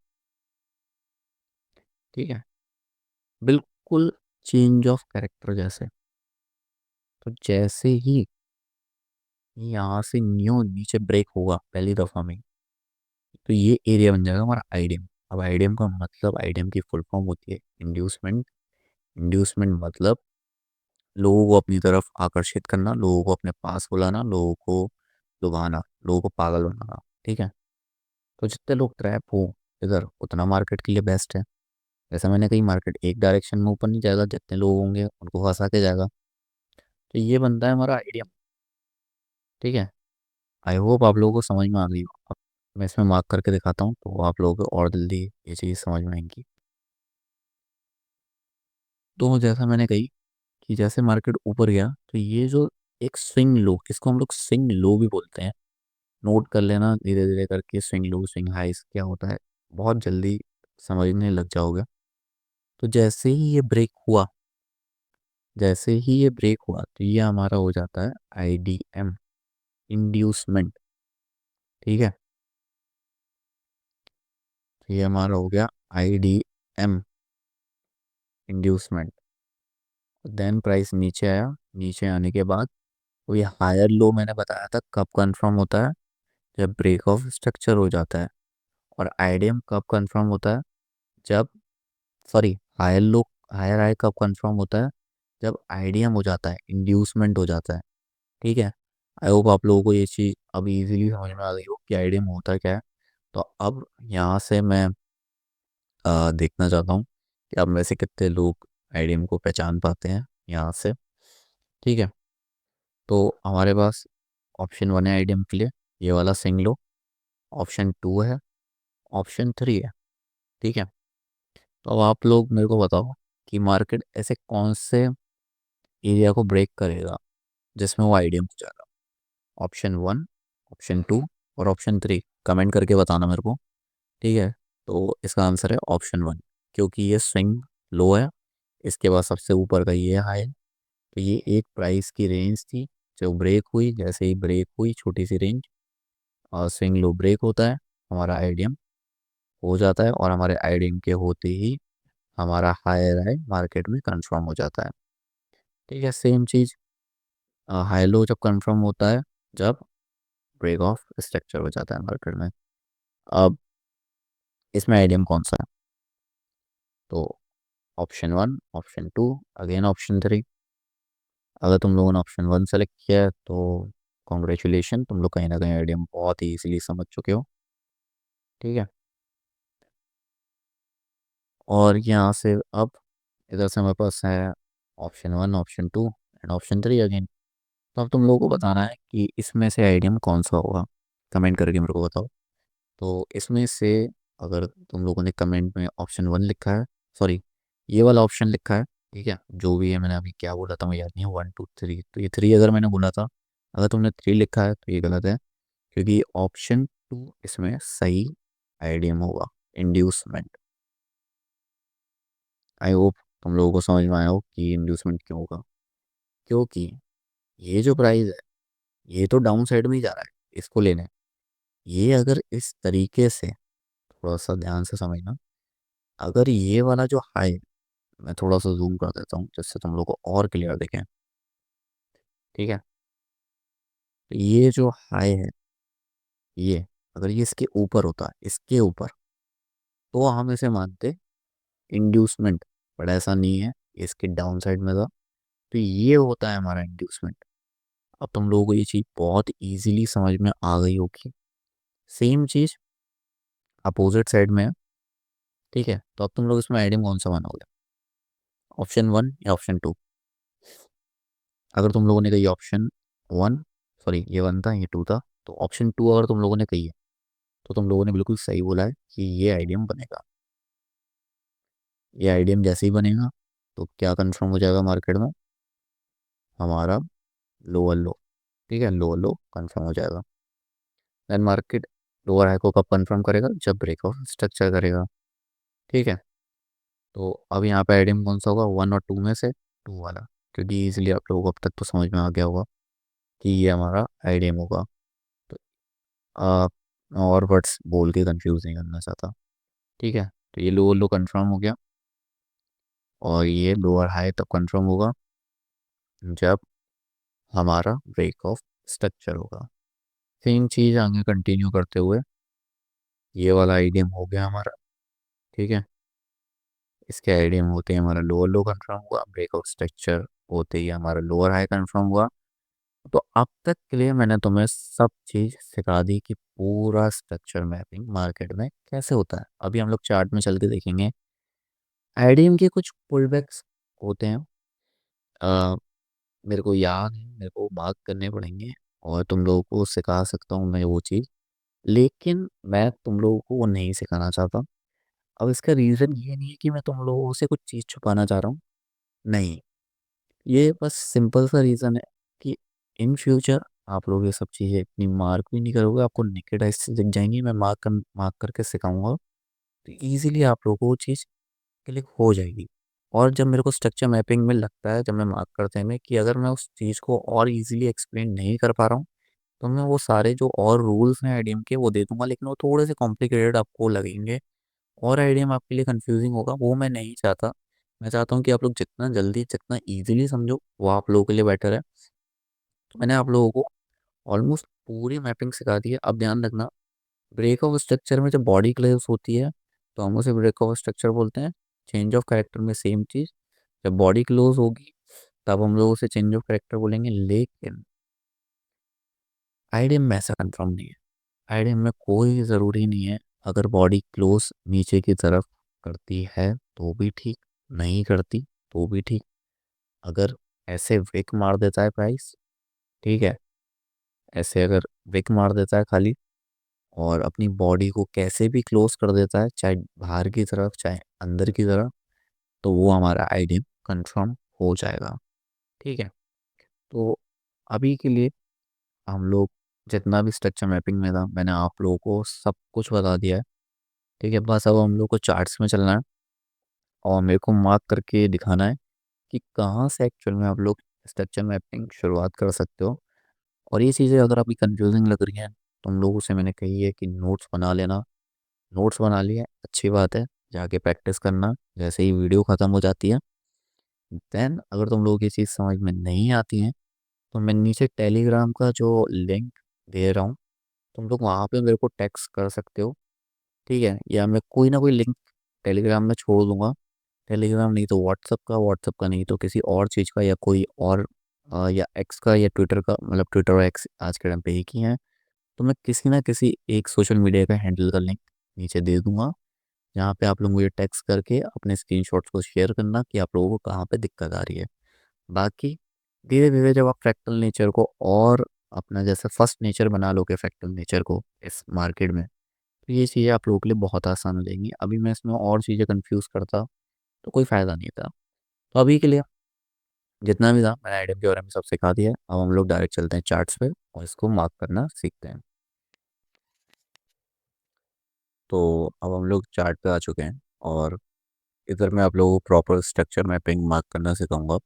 ठीक है, बिल्कुल चेंज ऑफ कैरेक्टर जैसे। तो जैसे ही यहाँ से न्यू नीचे ब्रेक होगा पहली दफा में, तो ये एरिया बन जाएगा हमारा आईडीएम। अब आईडीएम का मतलब, आईडीएम की फुल फॉर्म होती है इंड्यूसमेंट। इंड्यूसमेंट मतलब लोगों को अपनी तरफ आकर्षित करना, लोगों को अपने पास बुलाना, लोगों को लुभाना, लोगों को पागल बनाना। ठीक है, तो जितने लोग ट्रैप हो इधर, उतना मार्केट के लिए बेस्ट है। जैसा मैंने कही, मार्केट एक डायरेक्शन में ऊपर नहीं जाएगा, जितने लोग होंगे उनको फंसा के जाएगा। तो ये बनता है हमारा आइडिया। ठीक है, आई होप आप लोगों को समझ में आ गई हो। अब मैं इसमें मार्क करके दिखाता हूँ तो आप लोगों को और जल्दी ये चीज़ समझ में आएंगी। तो जैसा मैंने कही कि जैसे मार्केट ऊपर गया तो ये जो एक स्विंग लो, इसको हम लोग स्विंग लो भी बोलते हैं। नोट कर लेना धीरे धीरे करके, स्विंग लो स्विंग हाइस क्या होता है, बहुत जल्दी समझने लग जाओगे। तो जैसे ही ये ब्रेक हुआ, जैसे ही ये ब्रेक हुआ तो ये हमारा हो जाता है आईडीएम, इंड्यूसमेंट। ठीक है, तो ये हमारा हो गया आईडीएम, इंड्यूसमेंट। देन प्राइस नीचे आया, नीचे आने के बाद तो ये हायर लो मैंने बताया था कब कंफर्म होता है, जब ब्रेक ऑफ स्ट्रक्चर हो जाता है। और आईडीएम कब कंफर्म होता है, जब, sorry, higher low, higher high कब कंफर्म होता है, जब आईडीएम हो जाता है, इंड्यूसमेंट हो जाता है। ठीक है, आई होप आप लोगों को ये चीज़ अब इजीली समझ में आ गई हो कि आईडीएम होता क्या है। तो अब यहाँ से मैं देखना चाहता हूँ कि अब में से कितने लोग आईडीएम को पहचान पाते हैं यहाँ से। ठीक है, तो हमारे पास ऑप्शन वन है आईडीएम के लिए, ये वाला सिंग लो। ऑप्शन टू है, ऑप्शन थ्री है। ठीक है, तो अब आप लोग मेरे को बताओ कि मार्केट ऐसे कौन से एरिया को ब्रेक करेगा जिसमें वो आईडीएम हो जाएगा। ऑप्शन वन, ऑप्शन टू और ऑप्शन थ्री, कमेंट करके बताना मेरे को। ठीक है, तो इसका आंसर है ऑप्शन वन, क्योंकि ये स्विंग लो है, इसके बाद सबसे ऊपर का ये हाई है। तो ये एक प्राइस की रेंज थी जो ब्रेक हुई, जैसे ही ब्रेक हुई छोटी सी रेंज और स्विंग लो ब्रेक होता है, हमारा आईडीएम हो जाता है और हमारे आईडीएम के होते ही हमारा हायर हाई मार्केट में कंफर्म हो जाता है। ठीक है, सेम चीज़ हाई लो जब कंफर्म होता है, जब ब्रेक ऑफ स्ट्रक्चर हो जाता है मार्केट में। अब इसमें आईडीएम कौन सा है, तो option one, option two, again option three. अगर तुम लोगों ने ऑप्शन वन सेलेक्ट किया है तो कॉन्ग्रेचुलेशन, तुम लोग कहीं ना कहीं आईडीएम बहुत ही इजीली समझ चुके हो। ठीक है, और यहाँ से अब इधर से हमारे पास है option one, option two and option three again. तो अब तुम लोगों को बताना है कि इसमें से आईडीएम कौन सा होगा, कमेंट करके मेरे को बताओ। तो इसमें से अगर तुम लोगों ने कमेंट में ऑप्शन वन लिखा है, सॉरी, ये वाला ऑप्शन लिखा है, ठीक है, जो भी है, मैंने अभी क्या बोला था मुझे याद नहीं है, वन टू थ्री, तो ये थ्री अगर मैंने बोला था, अगर तुमने थ्री लिखा है तो ये गलत है, क्योंकि ऑप्शन टू इसमें सही आईडीएम होगा, इंड्यूसमेंट। आई होप तुम लोगों को समझ में आया हो कि इंड्यूसमेंट क्यों होगा, क्योंकि ये जो प्राइस है ये तो डाउन साइड में ही जा रहा है, इसको लेने, ये अगर इस तरीके से, थोड़ा सा ध्यान से समझना, अगर ये वाला जो हाई, मैं थोड़ा सा जूम कर देता हूँ जिससे तुम लोग को और क्लियर दिखे। ठीक है, तो ये जो हाई है, ये अगर ये इसके ऊपर होता, इसके ऊपर, तो हम इसे मानते इंड्यूसमेंट, बट ऐसा नहीं है, ये इसके डाउन साइड में था, तो ये होता है हमारा इंड्यूसमेंट। अब तुम लोगों को ये चीज़ बहुत इजीली समझ में आ गई होगी। सेम चीज़ अपोजिट साइड में है। ठीक है, तो अब तुम लोग इसमें आइडियम कौन सा बनाओगे, ऑप्शन वन या ऑप्शन टू? अगर तुम लोगों ने कही ऑप्शन वन, सॉरी ये वन था ये टू था, तो ऑप्शन टू अगर तुम लोगों ने कही है तो तुम लोगों ने बिल्कुल सही बोला है कि ये आइडियम बनेगा। ये आइडियम जैसे ही बनेगा तो क्या कंफर्म हो जाएगा मार्केट में, हमारा लोअर लो। ठीक है, लोअर लो कंफर्म हो जाएगा। देन मार्केट लोअर हाई को कब कंफर्म करेगा, जब ब्रेकआउट स्ट्रक्चर करेगा। ठीक है, तो अब यहाँ पे आइडियम कौन सा होगा, वन और टू में से टू वाला, क्योंकि इजीली आप लोगों को अब तक तो समझ में आ गया होगा कि ये हमारा आइडियम होगा। तो आ, मैं और वर्ड्स बोल के कंफ्यूज नहीं करना चाहता। ठीक है, तो ये लोअर लो कंफर्म हो गया, और ये लोअर हाई तब कंफर्म होगा जब हमारा ब्रेक ऑफ स्ट्रक्चर होगा। सेम चीज़ आगे कंटिन्यू करते हुए ये वाला आइडियम हो गया हमारा। ठीक है, इसके आइडियम होते ही हमारा लोअर लो कंफर्म हुआ, ब्रेक ऑफ स्ट्रक्चर होते ही हमारा लोअर हाई कंफर्म हुआ। तो अब तक के लिए मैंने तुम्हें सब चीज़ सिखा दी कि पूरा स्ट्रक्चर मैपिंग मार्केट में कैसे होता है। अभी हम लोग चार्ट में चल के देखेंगे। आईडीएम के कुछ पुल बैक्स होते हैं, अ, मेरे को याद है, मेरे को मार्क करने पड़ेंगे, और तुम लोगों को सिखा सकता हूँ मैं वो चीज़, लेकिन मैं तुम लोगों को वो नहीं सिखाना चाहता। अब इसका रीज़न ये नहीं है कि मैं तुम लोगों से कुछ चीज़ छुपाना चाह रहा हूँ, नहीं, ये बस सिंपल सा रीज़न है कि इन फ्यूचर आप लोग ये सब चीज़ें इतनी मार्क भी नहीं करोगे, आपको नेकेड आइज से दिख जाएंगी, मैं मार्क करके सिखाऊंगा, तो ईजिली आप लोगों को वो चीज़ क्लिक हो जाएगी। और जब मेरे को स्ट्रक्चर मैपिंग में लगता है, जब मैं मार्क करते हैं, कि अगर मैं उस चीज़ को और इजीली एक्सप्लेन नहीं कर पा रहा हूँ, तो मैं वो सारे जो और रूल्स हैं आईडीएम के वो दे दूंगा, लेकिन वो थोड़े से कॉम्प्लिकेटेड आपको लगेंगे, और आईडीएम आपके लिए कंफ्यूजिंग होगा, वो मैं नहीं चाहता। मैं चाहता हूँ कि आप लोग जितना जल्दी जितना इजीली समझो वो आप लोगों के लिए बेटर है। तो मैंने आप लोगों को ऑलमोस्ट पूरी मैपिंग सिखा दी है। अब ध्यान रखना, ब्रेक ऑफ स्ट्रक्चर में जब बॉडी क्लेव्स होती है तो हम उसे ब्रेक ऑफ स्ट्रक्चर बोलते हैं। चेंज ऑफ कैरेक्टर में सेम चीज़, जब बॉडी क्लोज होगी तब हम लोग उसे चेंज ऑफ कैरेक्टर बोलेंगे। लेकिन आईडीएम में ऐसा कंफर्म नहीं है। आईडीएम में कोई ज़रूरी नहीं है, अगर बॉडी क्लोज नीचे की तरफ करती है तो भी ठीक, नहीं करती तो भी ठीक। अगर ऐसे विक मार देता है प्राइस, ठीक है, ऐसे अगर विक मार देता है खाली, और अपनी बॉडी को कैसे भी क्लोज कर देता है, चाहे बाहर की तरफ चाहे अंदर की तरफ, तो वो हमारा आईडीएम कंफर्म हो जाएगा। ठीक है, तो अभी के लिए हम लोग जितना भी स्ट्रक्चर मैपिंग में था मैंने आप लोगों को सब कुछ बता दिया है। ठीक है, बस अब हम लोग को चार्ट्स में चलना है, और मेरे को मार्क करके दिखाना है कि कहाँ से एक्चुअल में आप लोग स्ट्रक्चर मैपिंग शुरुआत कर सकते हो। और ये चीज़ें अगर आपकी कंफ्यूजिंग लग रही हैं, तुम लोगों से मैंने कही है कि नोट्स बना लेना। नोट्स बना लिए, अच्छी बात है, जाके प्रैक्टिस करना जैसे ही वीडियो ख़त्म हो जाती है। देन अगर तुम लोगों की चीज़ समझ में नहीं आती है, तो मैं नीचे टेलीग्राम का जो लिंक दे रहा हूँ, तुम लोग वहाँ पे मेरे को टेक्स्ट कर सकते हो। ठीक है, या मैं कोई ना कोई लिंक टेलीग्राम में छोड़ दूंगा। टेलीग्राम नहीं तो व्हाट्सअप का नहीं तो किसी और चीज़ का, या कोई और या एक्स का या ट्विटर का, मतलब ट्विटर और एक्स आज के टाइम पे एक ही है, तो मैं किसी ना किसी एक सोशल मीडिया का हैंडल का लिंक नीचे दे दूंगा, जहाँ पे आप लोग मुझे टेक्स्ट करके अपने स्क्रीनशॉट्स को शेयर करना कि आप लोगों को कहाँ पे दिक्कत आ रही है। बाकी धीरे धीरे जब आप फ्रैक्टल नेचर को और अपना जैसे फर्स्ट नेचर बना लोगे फ्रैक्टल नेचर को इस मार्केट में, तो ये चीज़ें आप लोगों के लिए बहुत आसान हो जाएंगी। अभी मैं इसमें और चीज़ें कंफ्यूज करता तो कोई फ़ायदा नहीं था। तो अभी के लिए जितना भी था मैंने आइडिया के बारे में सब सिखा दिया है। अब हम लोग डायरेक्ट चलते हैं चार्ट्स पे और इसको मार्क करना सीखते हैं। तो अब हम लोग चार्ट पे आ चुके हैं, और इधर मैं आप लोगों को प्रॉपर स्ट्रक्चर मैपिंग मार्क करना सिखाऊंगा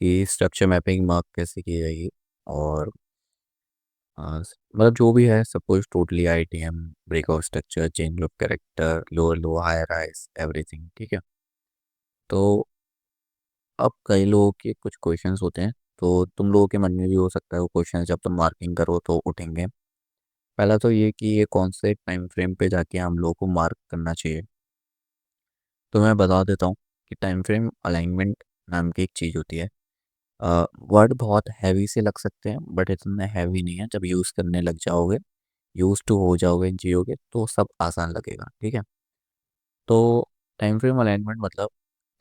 कि स्ट्रक्चर मैपिंग मार्क कैसे की जाएगी। और मतलब जो भी है सब कुछ totally ITM, breakout structure, change of character, lower low, higher highs, everything. ठीक है, तो अब कई लोगों के कुछ क्वेश्चंस होते हैं, तो तुम लोगों के मन में भी हो सकता है वो क्वेश्चन जब तुम मार्किंग करो तो उठेंगे। पहला तो ये कि ये कौन से टाइम फ्रेम पे जाके हम लोगों को मार्क करना चाहिए। तो मैं बता देता हूँ कि टाइम फ्रेम अलाइनमेंट नाम की एक चीज़ होती है। वर्ड बहुत हैवी से लग सकते हैं बट इतने हैवी नहीं है। जब यूज़ करने लग जाओगे, यूज टू हो जाओगे, जियोगे तो सब आसान लगेगा। ठीक है। तो टाइम फ्रेम अलाइनमेंट मतलब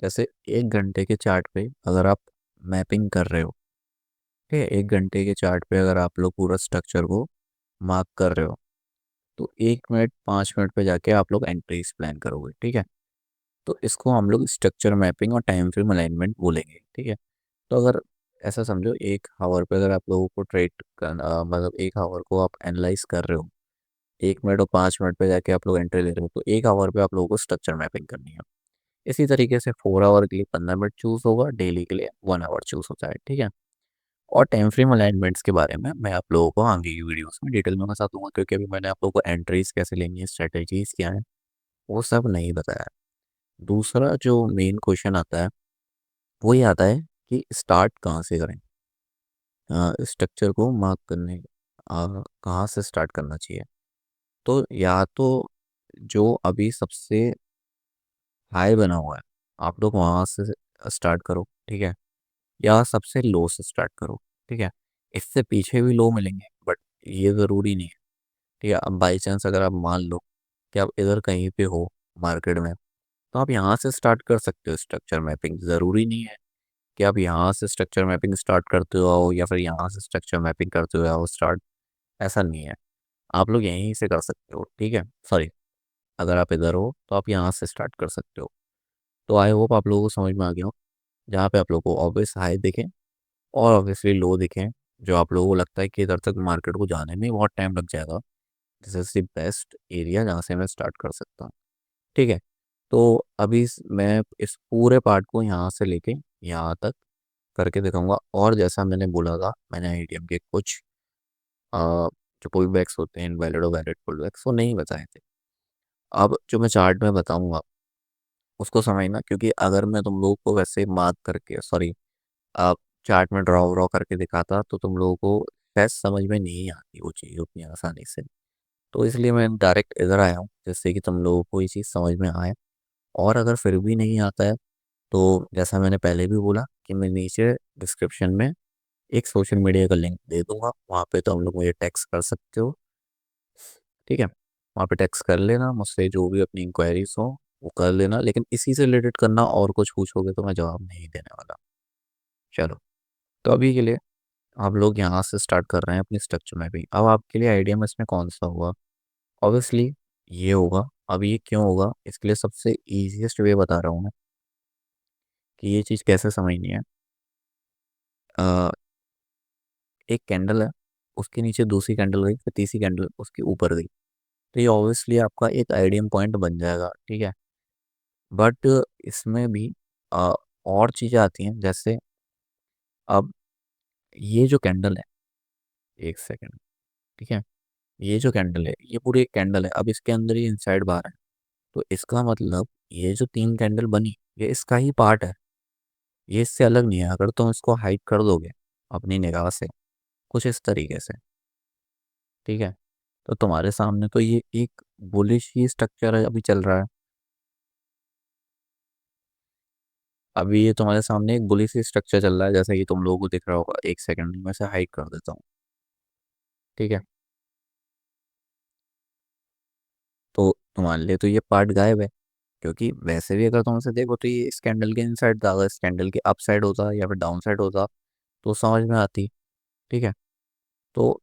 जैसे 1 घंटे के चार्ट पे अगर आप मैपिंग कर रहे हो, ठीक है, 1 घंटे के चार्ट पे अगर आप लोग पूरा स्ट्रक्चर को मार्क कर रहे हो तो 1 मिनट 5 मिनट पे जाके आप लोग एंट्रीज प्लान करोगे। ठीक है। तो इसको हम लोग स्ट्रक्चर मैपिंग और टाइम फ्रेम अलाइनमेंट बोलेंगे। ठीक है। तो अगर ऐसा समझो 1 आवर पे अगर आप लोगों को ट्रेड करना, मतलब 1 आवर को आप एनालाइज कर रहे हो, 1 मिनट और 5 मिनट पे जाके आप लोग एंट्री ले रहे हो, तो 1 आवर पे आप लोगों को स्ट्रक्चर मैपिंग करनी है। इसी तरीके से 4 आवर के लिए 15 मिनट चूज होगा, डेली के लिए 1 आवर चूज होता है। ठीक है। और टाइम फ्रेम अलाइनमेंट्स के बारे में मैं आप लोगों को आगे की वीडियोस में डिटेल में बता दूंगा, क्योंकि अभी मैंने आप लोगों को एंट्रीज कैसे लेनी है, स्ट्रेटेजीज क्या है, वो सब नहीं बताया। दूसरा जो मेन क्वेश्चन आता है वो ये आता है कि स्टार्ट कहाँ से करें, स्ट्रक्चर को मार्क करने कहाँ से स्टार्ट करना चाहिए। तो या तो जो अभी सबसे हाई बना हुआ है आप लोग वहाँ से स्टार्ट करो। ठीक है। या सबसे लो से स्टार्ट करो। ठीक है। इससे पीछे भी लो मिलेंगे बट ये ज़रूरी नहीं है। ठीक है। अब बाई चांस अगर आप मान लो कि आप इधर कहीं पे हो मार्केट में, तो आप यहाँ से स्टार्ट कर सकते हो स्ट्रक्चर मैपिंग। ज़रूरी नहीं है कि आप यहाँ से स्ट्रक्चर मैपिंग स्टार्ट करते हो या फिर यहाँ से स्ट्रक्चर मैपिंग करते हो आओ स्टार्ट। ऐसा नहीं है, आप लोग यहीं से कर सकते हो। ठीक है। सॉरी, अगर आप इधर हो तो आप यहाँ से स्टार्ट कर सकते हो। तो आई होप आप लोगों को समझ में आ गया हो, जहाँ पे आप लोगों को ऑब्वियस हाई दिखे और ऑब्वियसली लो दिखे, जो आप लोगों को लगता है कि इधर तक मार्केट को जाने में बहुत टाइम लग जाएगा, this is the best area जहाँ से मैं स्टार्ट कर सकता हूँ। ठीक है। तो अभी मैं इस पूरे पार्ट को यहाँ से लेके यहाँ तक करके दिखाऊंगा। और जैसा मैंने बोला था, मैंने आईटीएम के कुछ जो पुल बैक्स होते हैं, इनवैलिड और वैलिड पुल बैक्स, वो नहीं बताए थे। अब जो मैं चार्ट में बताऊंगा उसको समझना, क्योंकि अगर मैं तुम लोगों को वैसे मार्क करके, सॉरी, आप चार्ट में ड्रॉ व्रॉ करके दिखाता तो तुम लोगों को शायद समझ में नहीं आती वो चीज़ उतनी आसानी से। तो इसलिए मैं डायरेक्ट इधर आया हूँ जिससे कि तुम लोगों को ये चीज़ समझ में आए। और अगर फिर भी नहीं आता है तो जैसा मैंने पहले भी बोला कि मैं नीचे डिस्क्रिप्शन में एक सोशल मीडिया का लिंक दे दूंगा, वहाँ पे तो हम लोग मुझे टेक्स्ट कर सकते हो। ठीक है। वहाँ पे टेक्स्ट कर लेना, मुझसे जो भी अपनी इंक्वायरीज हो वो कर लेना, लेकिन इसी से रिलेटेड करना, और कुछ पूछोगे तो मैं जवाब नहीं देने वाला। चलो, तो अभी के लिए आप लोग यहाँ से स्टार्ट कर रहे हैं अपनी स्ट्रक्चर में भी। अब आपके लिए आइडिया में इसमें कौन सा होगा, ऑब्वियसली ये होगा। अब ये क्यों होगा, इसके लिए सबसे ईजिएस्ट वे बता रहा हूँ मैं कि ये चीज़ कैसे समझनी है। अ, एक कैंडल है, उसके नीचे दूसरी कैंडल गई, फिर तीसरी कैंडल उसके ऊपर गई, तो ये ऑब्वियसली आपका एक आइडियम पॉइंट बन जाएगा। ठीक है। बट इसमें भी अ, और चीज़ें आती हैं, जैसे अब ये जो कैंडल है, एक सेकेंड, ठीक है, ये जो कैंडल है ये पूरी एक कैंडल है। अब इसके अंदर ही इनसाइड बार है, तो इसका मतलब ये जो 3 कैंडल बनी ये इसका ही पार्ट है, ये इससे अलग नहीं है। अगर तुम इसको हाइड कर दोगे अपनी निगाह से कुछ इस तरीके से, ठीक है, तो तुम्हारे सामने तो ये एक बुलिश ही स्ट्रक्चर है अभी चल रहा है। अभी ये तुम्हारे सामने एक बुलिश ही स्ट्रक्चर चल रहा है, जैसे कि तुम लोगों को दिख रहा होगा। एक सेकंड में से हाइड कर देता हूँ। ठीक है। तो तुम्हारे लिए तो ये पार्ट गायब है, क्योंकि वैसे भी अगर तुम इसे देखो तो ये इस कैंडल के इनसाइड था। अगर इस कैंडल के अप साइड होता या फिर डाउन साइड होता तो समझ में आती। ठीक है। तो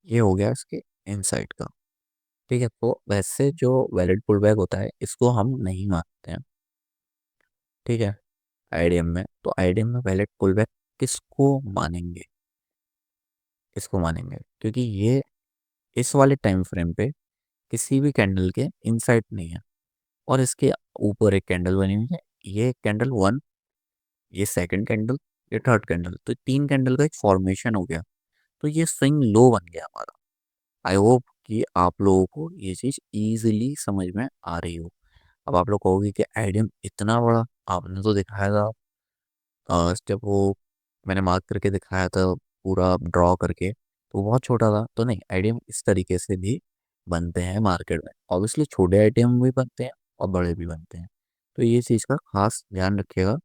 ये हो गया इसके इनसाइड का। ठीक है। तो वैसे जो वैलिड पुल बैक होता है इसको हम नहीं मानते हैं। ठीक है। आईडीएम में, तो आईडीएम में वैलिड पुल बैक किसको मानेंगे, इसको मानेंगे क्योंकि ये इस वाले टाइम फ्रेम पे किसी भी कैंडल के इनसाइड नहीं है। और इसके ऊपर एक कैंडल बनी हुई है, ये कैंडल वन, ये सेकंड कैंडल, ये थर्ड कैंडल, तो 3 कैंडल का एक फॉर्मेशन हो गया। तो ये स्विंग लो बन गया हमारा। आई होप कि आप लोगों को ये चीज़ इजीली समझ में आ रही हो। अब आप लोग कहोगे कि आइडियम इतना बड़ा, आपने तो दिखाया था जब वो मैंने मार्क करके दिखाया था पूरा ड्रॉ करके, तो बहुत छोटा था। तो नहीं, आइडियम इस तरीके से भी बनते हैं मार्केट में। ऑब्वियसली छोटे आइडियम भी बनते हैं और बड़े भी बनते हैं, तो ये चीज़ का खास ध्यान रखिएगा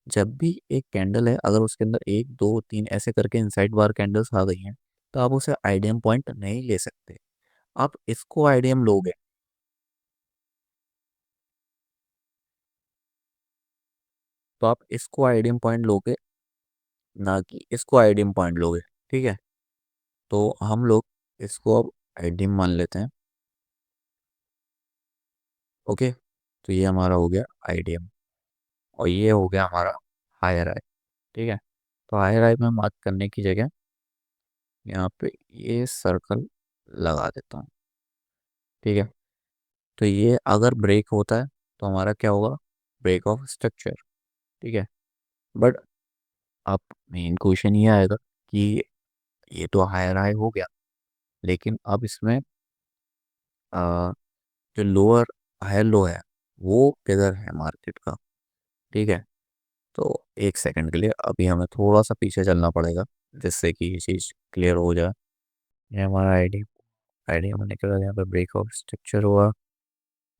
जब भी एक कैंडल है, अगर उसके अंदर एक दो तीन ऐसे करके इनसाइड बार कैंडल्स आ गई हैं, तो आप उसे आईडीएम पॉइंट नहीं ले सकते। आप इसको आईडीएम लोगे। तो आप इसको आईडीएम पॉइंट लोगे, ना कि इसको आईडीएम पॉइंट लोगे। ठीक है। तो हम लोग इसको अब आईडीएम मान लेते हैं। ओके। तो ये हमारा हो गया आईडीएम, और ये हो गया हमारा हायर आई। ठीक है। तो हायर आई में मार्क करने की जगह यहाँ पे ये सर्कल लगा देता हूँ। ठीक है। तो ये अगर ब्रेक होता है तो हमारा क्या होगा, ब्रेक ऑफ स्ट्रक्चर। ठीक है। बट अब मेन क्वेश्चन ये आएगा कि ये तो हायर हाई हो गया, लेकिन अब इसमें आ, जो लोअर हायर लो है वो किधर है मार्केट का। ठीक है। तो एक सेकंड के लिए अभी हमें थोड़ा सा पीछे चलना पड़ेगा, जिससे कि ये चीज़ क्लियर हो जाए। ये हमारा आईडी आईडी होने के बाद यहाँ पे ब्रेक ऑफ स्ट्रक्चर हुआ।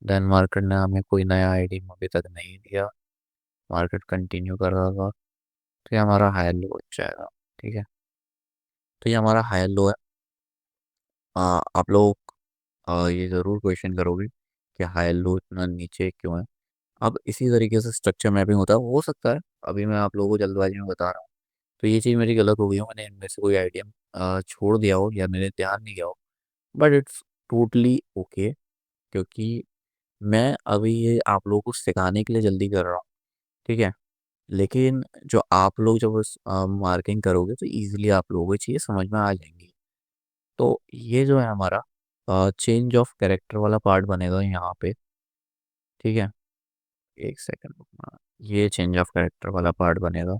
देन मार्केट ने हमें कोई नया आईडी अभी तक नहीं दिया, मार्केट कंटिन्यू कर रहा था। तो ये हमारा हायर लो बन जाएगा। ठीक है। तो ये हमारा हायर लो है। आप लोग ये ज़रूर क्वेश्चन करोगे कि हायर लो इतना नीचे क्यों है। अब इसी तरीके से स्ट्रक्चर मैपिंग होता है, हो सकता है अभी मैं आप लोगों को जल्दबाजी में बता रहा हूँ, तो ये चीज़ मेरी गलत हो गई हो, मैंने इनमें से कोई आइडिया छोड़ दिया हो या मेरे ध्यान नहीं गया हो। बट इट्स टोटली ओके, क्योंकि मैं अभी ये आप लोगों को सिखाने के लिए जल्दी कर रहा हूँ। ठीक है। लेकिन जो आप लोग जब उस मार्किंग करोगे तो इजीली आप लोगों को ये चीज़ें समझ में आ जाएंगी। तो ये जो है हमारा चेंज ऑफ कैरेक्टर वाला पार्ट बनेगा यहाँ पे। ठीक है। एक सेकंड रुकना, ये चेंज ऑफ कैरेक्टर वाला पार्ट बनेगा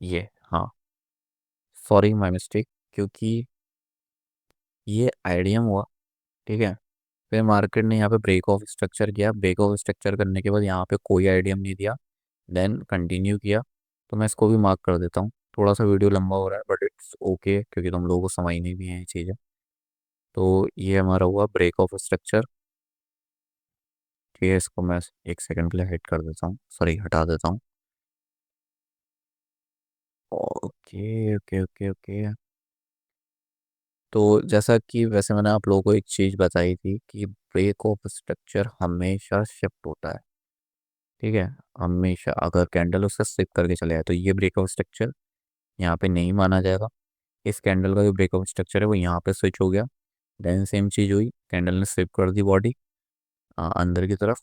ये। हाँ, सॉरी माय मिस्टेक, क्योंकि ये आईडीएम हुआ। ठीक है। फिर मार्केट ने यहाँ पे ब्रेक ऑफ स्ट्रक्चर किया, ब्रेक ऑफ स्ट्रक्चर करने के बाद यहाँ पे कोई आईडीएम नहीं दिया, देन कंटिन्यू किया। तो मैं इसको भी मार्क कर देता हूँ। थोड़ा सा वीडियो लंबा हो रहा है बट इट्स ओके, क्योंकि तुम लोगों को समझनी भी है ये चीज़ें। तो ये हमारा हुआ ब्रेक ऑफ स्ट्रक्चर। ठीक है। इसको मैं एक सेकंड के लिए हिट कर देता हूँ, सॉरी हटा देता हूँ। Okay okay okay okay. तो जैसा कि वैसे मैंने आप लोगों को एक चीज़ बताई थी कि ब्रेक ऑफ स्ट्रक्चर हमेशा शिफ्ट होता है। ठीक है। हमेशा अगर कैंडल उसका स्लिप करके चले जाए तो ये ब्रेक ऑफ स्ट्रक्चर यहाँ पे नहीं माना जाएगा। इस कैंडल का जो ब्रेक ऑफ स्ट्रक्चर है वो यहाँ पे स्विच हो गया। देन सेम चीज़ हुई, कैंडल ने स्लिप कर दी बॉडी अंदर की तरफ।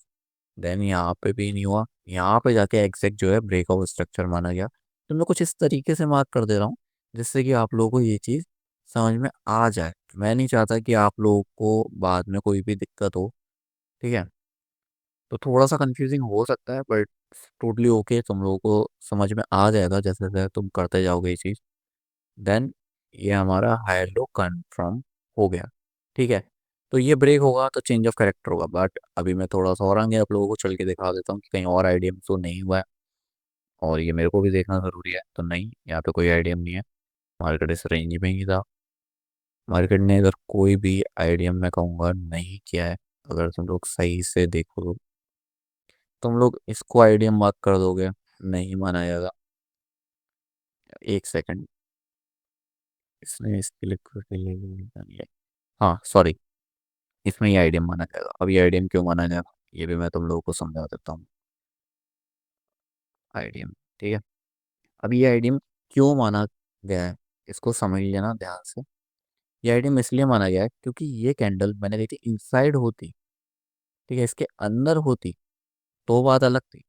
देन यहाँ पे भी नहीं हुआ, यहाँ पे जाके एग्जैक्ट जो है ब्रेक ऑफ स्ट्रक्चर माना गया। तो मैं कुछ इस तरीके से मार्क कर दे रहा हूँ जिससे कि आप लोगों को ये चीज़ समझ में आ जाए। मैं नहीं चाहता कि आप लोगों को बाद में कोई भी दिक्कत हो। ठीक है। तो थोड़ा सा कंफ्यूजिंग हो सकता है बट टोटली ओके, तुम लोगों को समझ में आ जाएगा जैसे जैसे तुम करते जाओगे ये चीज़। देन ये हमारा हायर लो कंफर्म हो गया। ठीक है। तो ये ब्रेक होगा तो चेंज ऑफ कैरेक्टर होगा, बट अभी मैं थोड़ा सा और आगे आप लोगों को चल के दिखा देता हूँ कि कहीं और आईडीएम तो नहीं हुआ है, और ये मेरे को भी देखना ज़रूरी है। तो नहीं, यहाँ पे कोई आईडीएम नहीं है, मार्केट इस रेंज में ही था। मार्केट ने अगर कोई भी आईडीएम मैं कहूँगा नहीं किया है, अगर तुम लोग सही से देखो तो तुम लोग इसको आईडीएम मार्क कर दोगे, नहीं माना जाएगा। एक सेकंड, इसने इसके लिए हाँ सॉरी, इसमें ये आईडीएम माना जाएगा। अब ये आईडीएम क्यों माना जाएगा ये भी मैं तुम लोगों को समझा देता हूँ। आईडीएम, ठीक है। अब ये आईडीएम क्यों माना गया है, इसको समझ लेना ध्यान से। ये आईडीएम इसलिए माना गया है क्योंकि ये कैंडल मैंने देखी थी इनसाइड होती। ठीक है। इसके अंदर होती तो बात अलग थी,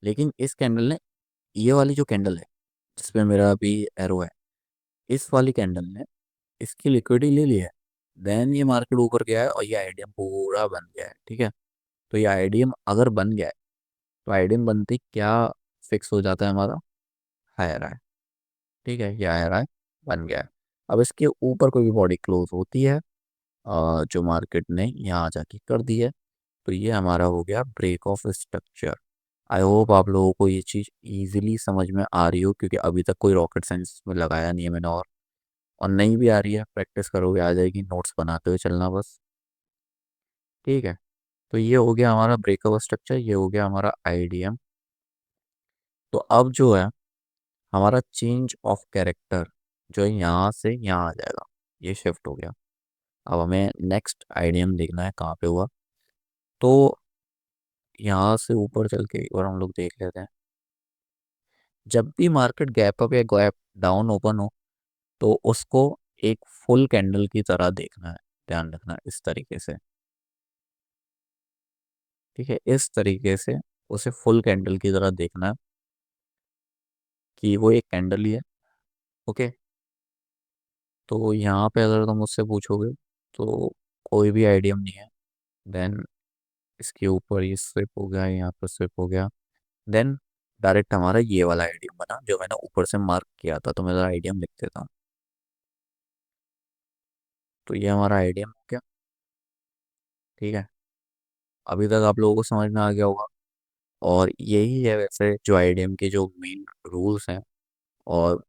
लेकिन इस कैंडल ने, ये वाली जो कैंडल है जिसपे मेरा अभी एरो है, इस वाली कैंडल ने इसकी लिक्विडिटी ले लिया है। देन ये मार्केट ऊपर गया है और ये आईडीएम पूरा बन गया है। ठीक है। तो ये आईडीएम अगर बन गया है तो आईडीएम बनते ही क्या फिक्स हो जाता है हमारा, हायर है। ठीक है। ये हायर है, बन गया है। अब इसके ऊपर कोई भी बॉडी क्लोज होती है जो मार्केट ने यहाँ जाके कर दी है, तो ये हमारा हो गया break of structure. I hope आप लोगों को ये चीज़ इजीली समझ में आ रही हो, क्योंकि अभी तक कोई रॉकेट साइंस में लगाया नहीं है मैंने, और नहीं भी आ रही है, प्रैक्टिस करोगे आ जाएगी, नोट्स बनाते हुए चलना बस। ठीक है। तो ये हो गया हमारा ब्रेक ऑफ स्ट्रक्चर, ये हो गया हमारा आईडीएम। तो अब जो है हमारा चेंज ऑफ कैरेक्टर जो है यहाँ से यहाँ आ जाएगा, ये शिफ्ट हो गया। अब हमें नेक्स्ट आइडियम देखना है कहाँ पे हुआ। तो यहाँ से ऊपर चल के एक बार हम लोग देख लेते हैं। जब भी मार्केट गैप अप या गैप डाउन ओपन हो तो उसको एक फुल कैंडल की तरह देखना है, ध्यान रखना इस तरीके से। ठीक है, इस तरीके से उसे फुल कैंडल की तरह देखना है कि वो एक कैंडल ही है। ओके, तो यहाँ पे अगर तुम मुझसे पूछोगे तो कोई भी आइडियम नहीं है। देन इसके ऊपर ये स्विप हो गया, यहाँ पर स्विप हो गया। देन डायरेक्ट हमारा ये वाला आइडियम बना जो मैंने ऊपर से मार्क किया था, तो मैं ज़रा आइडियम लिख देता हूँ। तो ये हमारा आइडियम हो गया। ठीक है, अभी तक आप लोगों को समझ में आ गया होगा। और यही है वैसे जो आइडियम के जो मेन रूल्स हैं, और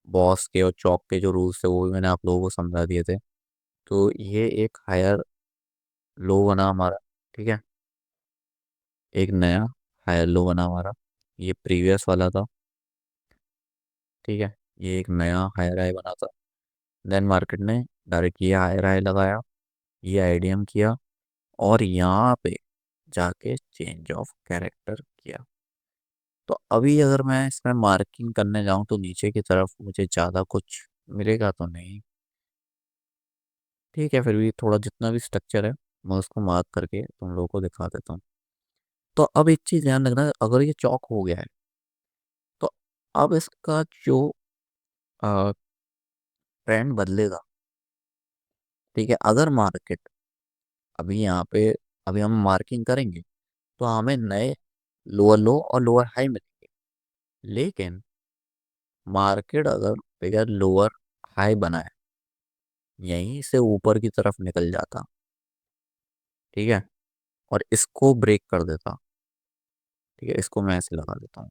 बॉस के और चौक के जो रूल्स थे वो भी मैंने आप लोगों को समझा दिए थे। तो ये एक हायर लो बना हमारा। ठीक है, एक नया हायर लो बना हमारा, ये प्रीवियस वाला था। ठीक है, ये एक नया हायर हाई बना था। देन मार्केट ने डायरेक्ट ये हायर हाई लगाया, ये आइडियम किया, और यहाँ पे जाके चेंज ऑफ कैरेक्टर किया। तो अभी अगर मैं इसमें मार्किंग करने जाऊँ तो नीचे की तरफ मुझे ज़्यादा कुछ मिलेगा तो नहीं। ठीक है, फिर भी थोड़ा जितना भी स्ट्रक्चर है मैं उसको मार्क करके तुम लोगों को दिखा देता हूँ। तो अब एक चीज़ ध्यान रखना, अगर ये चौक हो गया है तो अब इसका जो ट्रेंड बदलेगा। ठीक है, अगर मार्केट अभी यहाँ पे, अभी हम मार्किंग करेंगे तो हमें नए लोअर लो और लोअर हाई मिलेंगे। लेकिन मार्केट अगर बगैर लोअर हाई बनाए यहीं से ऊपर की तरफ निकल जाता, ठीक है, और इसको ब्रेक कर देता। ठीक है, इसको मैं ऐसे लगा देता हूँ,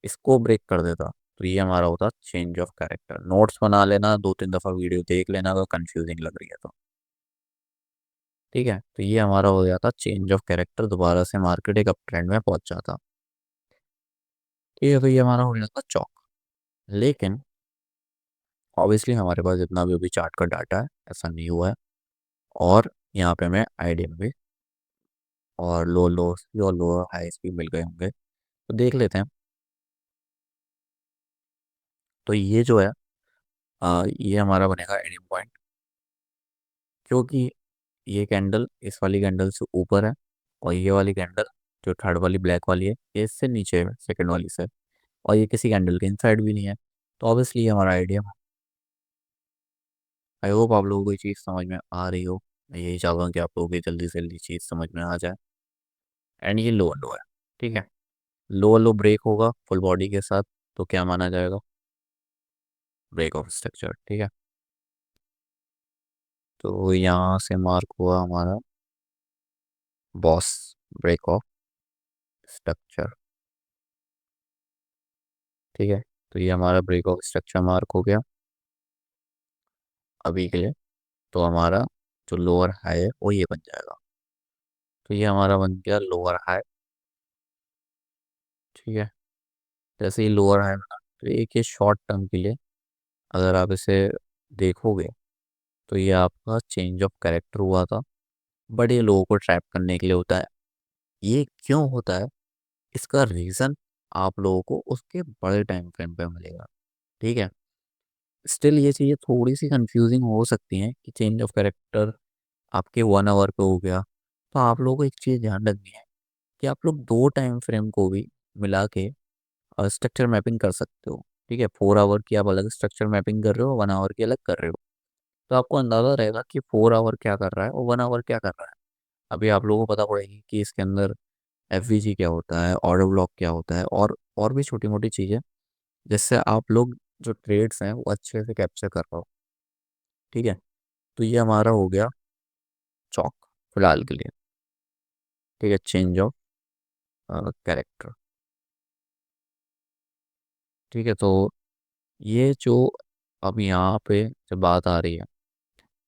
इसको ब्रेक कर देता, तो ये हमारा होता चेंज ऑफ कैरेक्टर। नोट्स बना लेना, 2-3 दफ़ा वीडियो देख लेना अगर कंफ्यूजिंग लग रही है तो। ठीक है, तो ये हमारा हो जाता चेंज ऑफ कैरेक्टर, दोबारा से मार्केट एक अप ट्रेंड में पहुंच जाता। ठीक है, तो ये हमारा हो जाता चौक। लेकिन ऑब्वियसली हमारे पास जितना भी अभी चार्ट का डाटा है ऐसा नहीं हुआ है, और यहाँ पे हमें आइडिया भी और लो लोस भी और लोअर हाइस भी मिल गए होंगे। तो देख लेते हैं। तो ये जो है ये हमारा बनेगा एडिंग पॉइंट, क्योंकि ये कैंडल इस वाली कैंडल से ऊपर है, और ये वाली कैंडल जो थर्ड वाली ब्लैक वाली है ये इससे नीचे है सेकंड वाली से, और ये किसी कैंडल के इनसाइड भी नहीं है। तो ऑब्वियसली ये हमारा आइडिया है। आई होप आप लोगों को ये चीज़ समझ में आ रही हो। मैं यही चाहता हूँ कि आप लोगों की जल्दी से जल्दी चीज़ समझ में आ जाए। एंड ये लोअर लो है। ठीक है, लोअर लो ब्रेक होगा फुल बॉडी के साथ, तो क्या माना जाएगा, ब्रेक ऑफ स्ट्रक्चर। ठीक है, तो यहाँ से मार्क हुआ हमारा बॉस ब्रेक ऑफ स्ट्रक्चर। ठीक है, तो ये हमारा ब्रेक ऑफ स्ट्रक्चर मार्क हो गया अभी के लिए। तो हमारा जो लोअर हाई है वो ये बन जाएगा। तो ये हमारा बन गया लोअर हाई। ठीक है, जैसे ही लोअर हाई बना तो एक ये शॉर्ट टर्म के लिए अगर आप इसे देखोगे तो ये आपका चेंज ऑफ कैरेक्टर हुआ था। बड़े लोगों को ट्रैप करने के लिए होता है। ये क्यों होता है, इसका रीज़न आप लोगों को उसके बड़े टाइम फ्रेम पे मिलेगा। ठीक है, स्टिल ये चीज़ें थोड़ी सी कंफ्यूजिंग हो सकती हैं कि चेंज ऑफ कैरेक्टर आपके 1 आवर पे हो गया। तो आप लोगों को एक चीज़ ध्यान रखनी है कि आप लोग 2 टाइम फ्रेम को भी मिला के स्ट्रक्चर मैपिंग कर सकते हो। ठीक है, 4 आवर की आप अलग स्ट्रक्चर मैपिंग कर रहे हो, 1 आवर की अलग कर रहे हो, तो आपको अंदाज़ा रहेगा कि 4 आवर क्या कर रहा है और 1 आवर क्या कर रहा है। अभी आप लोगों को पता पड़ेगी कि इसके अंदर एफ क्या होता है, ऑर्डर ब्लॉक क्या होता है, और भी छोटी मोटी चीज़ें, जिससे आप लोग जो ट्रेड्स हैं वो अच्छे से कैप्चर कर पाओ। ठीक है, तो ये हमारा हो गया चौक फिलहाल के लिए। ठीक है, चेंज ऑफ कैरेक्टर। ठीक है, तो ये जो अब यहाँ पे जब बात आ रही है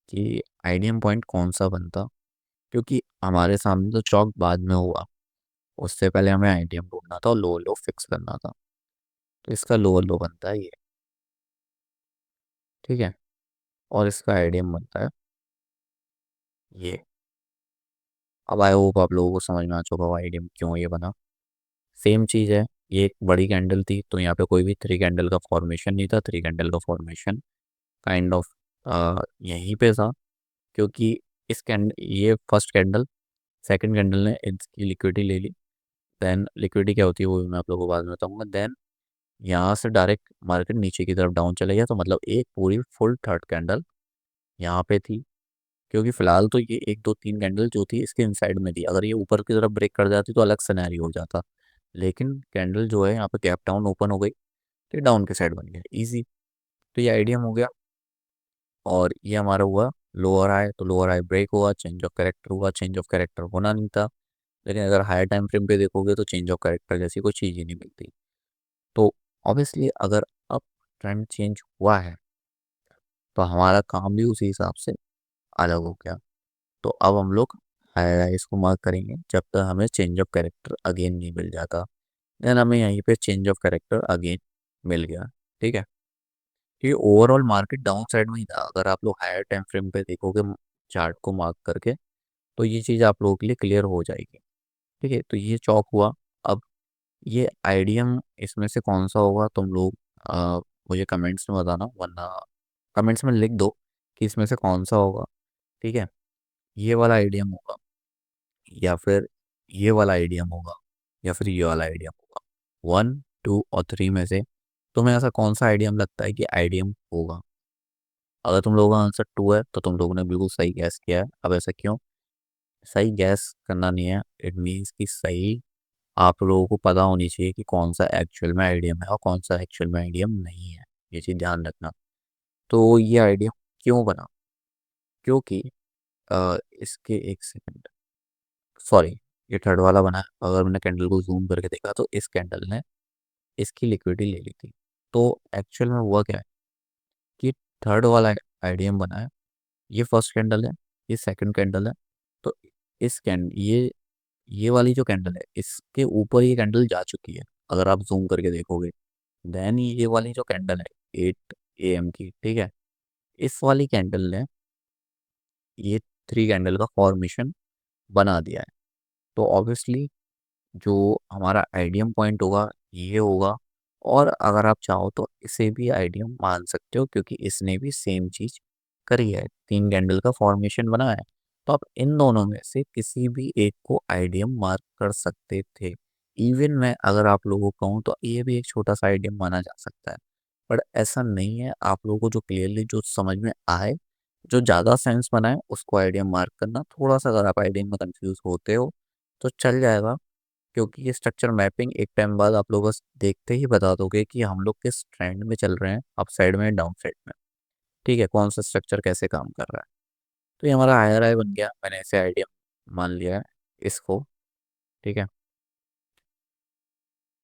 कि आइडियम पॉइंट कौन सा बनता, क्योंकि हमारे सामने तो चौक बाद में हुआ उससे पहले हमें आइडियम ढूंढना था और लोअर लो फिक्स करना था। तो इसका लोअर लो बनता है ये। ठीक है। और इसका आइडियम बनता है ये। अब आई होप आप लोगों को समझ में आ चुका होगा आइडियम क्यों ये बना। सेम चीज़ है। ये एक बड़ी कैंडल थी तो यहाँ पे कोई भी थ्री कैंडल का फॉर्मेशन नहीं था। थ्री कैंडल का फॉर्मेशन काइंड ऑफ यहीं पे था, क्योंकि इस कैंडल ये फर्स्ट कैंडल, सेकंड कैंडल ने इसकी लिक्विडिटी ले ली। देन लिक्विडिटी क्या होती है वो भी मैं आप लोगों को बाद में बताऊंगा। देन यहाँ से डायरेक्ट मार्केट नीचे की तरफ डाउन चला गया, तो मतलब एक पूरी फुल थर्ड कैंडल यहाँ पे थी। क्योंकि फिलहाल तो ये एक दो तीन कैंडल जो थी इसके इनसाइड में थी, अगर ये ऊपर की तरफ ब्रेक कर जाती तो अलग सिनेरियो हो जाता। लेकिन कैंडल जो है यहाँ पे गैप डाउन ओपन हो गई तो डाउन के साइड बन गया इजी। तो ये आइडियम हो गया। और ये हमारा हुआ लोअर हाई, तो लोअर हाई ब्रेक हुआ, चेंज ऑफ कैरेक्टर हुआ। चेंज ऑफ कैरेक्टर होना नहीं था, लेकिन अगर हायर टाइम फ्रेम पे देखोगे तो चेंज ऑफ कैरेक्टर जैसी कोई चीज़ ही नहीं मिलती। तो ऑब्वियसली अगर अब ट्रेंड चेंज हुआ है तो हमारा काम भी उसी हिसाब से अलग हो गया। तो अब हम लोग हायर हाइस को मार्क करेंगे जब तक हमें चेंज ऑफ कैरेक्टर अगेन नहीं मिल जाता। देन हमें यहीं पे चेंज ऑफ कैरेक्टर अगेन मिल गया। ठीक है। क्योंकि ओवरऑल मार्केट डाउन साइड में ही था। अगर आप लोग हायर टाइम फ्रेम पे देखोगे चार्ट को मार्क करके तो ये चीज़ आप लोगों के लिए क्लियर हो जाएगी। ठीक है। तो ये चौक हुआ। अब ये आइडियम इसमें से कौन सा होगा तुम लोग मुझे कमेंट्स में बताना, वरना कमेंट्स में लिख दो कि इसमें से कौन सा होगा। ठीक है। ये वाला आइडियम होगा, या फिर ये वाला आइडियम होगा, या फिर ये वाला आइडियम होगा। वन, टू और थ्री में से तुम्हें ऐसा कौन सा आइडियम लगता है कि आइडियम होगा? अगर तुम लोगों का आंसर टू है तो तुम लोगों ने बिल्कुल सही गैस किया है। अब ऐसा क्यों? सही गैस करना नहीं है, इट मीन्स कि सही आप लोगों को पता होनी चाहिए कि कौन सा एक्चुअल में आइडियम है और कौन सा एक्चुअल में आइडियम नहीं है। ये चीज़ ध्यान रखना। तो ये आइडियम क्यों बना? क्योंकि इसके एक सेकंड, सॉरी, ये थर्ड वाला बना है। अगर मैंने कैंडल को जूम करके देखा तो इस कैंडल ने इसकी लिक्विडिटी ले ली थी। तो एक्चुअल में हुआ क्या है कि थर्ड वाला आइडियम बना है। ये फर्स्ट कैंडल है, ये सेकंड कैंडल है। तो इस कैंड ये वाली जो कैंडल है इसके ऊपर ये कैंडल जा चुकी है अगर आप जूम करके देखोगे। देन ये वाली जो कैंडल है 8 AM की, ठीक है, इस वाली कैंडल ने ये थ्री कैंडल का फॉर्मेशन बना दिया है। तो ऑब्वियसली जो हमारा आइडियम पॉइंट होगा ये होगा। और अगर आप चाहो तो इसे भी आइडियम मान सकते हो, क्योंकि इसने भी सेम चीज करी है, तीन कैंडल का फॉर्मेशन बना है। तो आप इन दोनों में से किसी भी एक को आइडियम मार्क कर सकते थे। इवन मैं अगर आप लोगों को कहूँ तो ये भी एक छोटा सा आइडियम माना जा सकता है। पर ऐसा नहीं है। आप लोगों को जो क्लियरली जो समझ में आए, जो ज़्यादा सेंस बनाए उसको आइडियम मार्क करना। थोड़ा सा अगर आप आइडियम में कंफ्यूज होते हो तो चल जाएगा, क्योंकि ये स्ट्रक्चर मैपिंग एक टाइम बाद आप लोग बस देखते ही बता दोगे कि हम लोग किस ट्रेंड में चल रहे हैं, अप साइड में डाउन साइड में। ठीक है, कौन सा स्ट्रक्चर कैसे काम कर रहा है। तो ये हमारा हायर आई बन गया, मैंने ऐसे आइडिया मान लिया है इसको। ठीक है।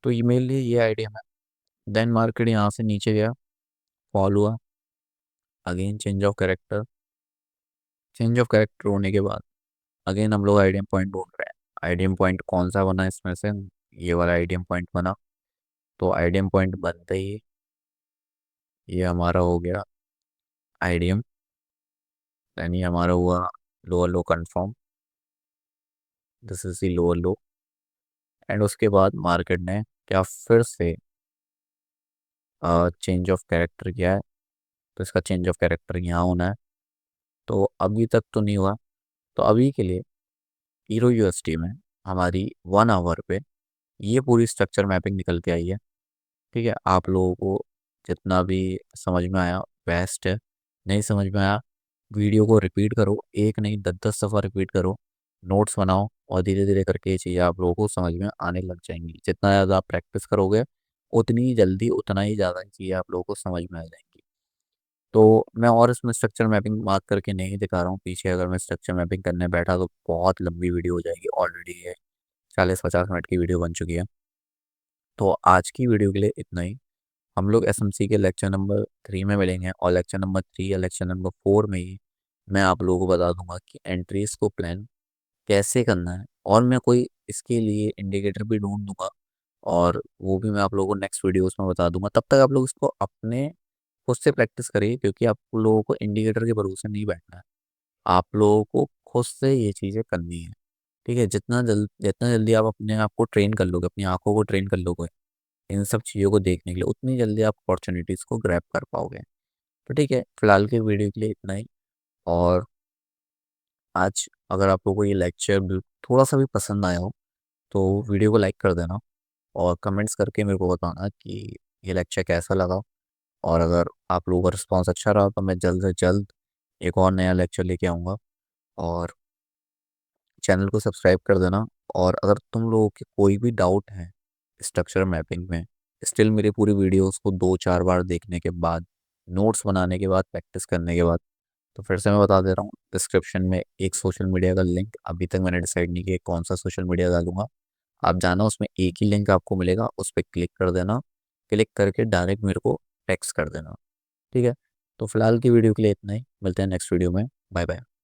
तो ये मेरे लिए ये आइडिया है। देन मार्केट यहाँ से नीचे गया, फॉल हुआ, again change of character. Change of character होने के बाद अगेन हम लोग आइडियम पॉइंट ढूंढ रहे हैं। आइडियम पॉइंट कौन सा बना इसमें से? ये वाला आइडियम पॉइंट बना। तो आइडियम पॉइंट बनते ही ये हमारा हो गया आइडियम। यानी हमारा हुआ lower low confirm. This is the lower low. And उसके बाद मार्केट ने क्या फिर से चेंज ऑफ कैरेक्टर किया है। तो इसका चेंज ऑफ कैरेक्टर यहाँ होना है। तो अभी तक तो नहीं हुआ। तो अभी के लिए हीरो यूएसटी में हमारी 1 आवर पे ये पूरी स्ट्रक्चर मैपिंग निकल के आई है। ठीक है। आप लोगों को जितना भी समझ में आया बेस्ट है। नहीं समझ में आया वीडियो को रिपीट करो, एक नहीं 10-10 दफ़ा रिपीट करो, नोट्स बनाओ, और धीरे धीरे करके ये चीज़ें आप लोगों को समझ में आने लग जाएंगी। जितना ज़्यादा आप प्रैक्टिस करोगे उतनी जल्दी उतना ही ज़्यादा चीज़ें आप लोगों को समझ में आ जाएंगी। तो मैं और इसमें स्ट्रक्चर मैपिंग मार्क करके नहीं दिखा रहा हूँ पीछे। अगर मैं स्ट्रक्चर मैपिंग करने बैठा तो बहुत लंबी वीडियो हो जाएगी। ऑलरेडी ये 40-50 मिनट की वीडियो बन चुकी है। तो आज की वीडियो के लिए इतना ही। हम लोग एसएमसी के लेक्चर नंबर 3 में मिलेंगे, और लेक्चर नंबर 3 या लेक्चर नंबर 4 में ही मैं आप लोगों को बता दूंगा कि एंट्रीज को प्लान कैसे करना है। और मैं कोई इसके लिए इंडिकेटर भी ढूंढ दूंगा, और वो भी मैं आप लोगों को नेक्स्ट वीडियोस में बता दूंगा। तब तक आप लोग इसको अपने खुद से प्रैक्टिस करिए, क्योंकि आप लोगों को इंडिकेटर के भरोसे नहीं बैठना है। आप लोगों को खुद से ये चीज़ें करनी है। ठीक है, जितना जल्दी आप अपने आप को ट्रेन कर लोगे, अपनी आंखों को ट्रेन कर लोगे इन सब चीज़ों को देखने के लिए, उतनी जल्दी आप अपॉर्चुनिटीज़ को ग्रैब कर पाओगे। तो ठीक है, फिलहाल के वीडियो के लिए इतना ही। और आज अगर आप लोगों को ये लेक्चर थोड़ा सा भी पसंद आया हो तो वीडियो को लाइक कर देना, और कमेंट्स करके मेरे को बताना कि ये लेक्चर कैसा लगा। और अगर आप लोगों का रिस्पॉन्स अच्छा रहा तो मैं जल्द से जल्द एक और नया लेक्चर लेके आऊँगा। और चैनल को सब्सक्राइब कर देना। और अगर तुम लोगों के कोई भी डाउट है स्ट्रक्चर मैपिंग में, स्टिल मेरी पूरी वीडियोस को 2-4 बार देखने के बाद, नोट्स बनाने के बाद, प्रैक्टिस करने के बाद, तो फिर से मैं बता दे रहा हूँ, डिस्क्रिप्शन में एक सोशल मीडिया का लिंक, अभी तक मैंने डिसाइड नहीं किया कौन सा सोशल मीडिया डालूंगा। आप जाना, उसमें एक ही लिंक आपको मिलेगा, उस पर क्लिक कर देना। क्लिक करके डायरेक्ट मेरे को टेक्स्ट कर देना। ठीक है, तो फिलहाल की वीडियो के लिए इतना ही, मिलते हैं नेक्स्ट वीडियो में। Bye bye.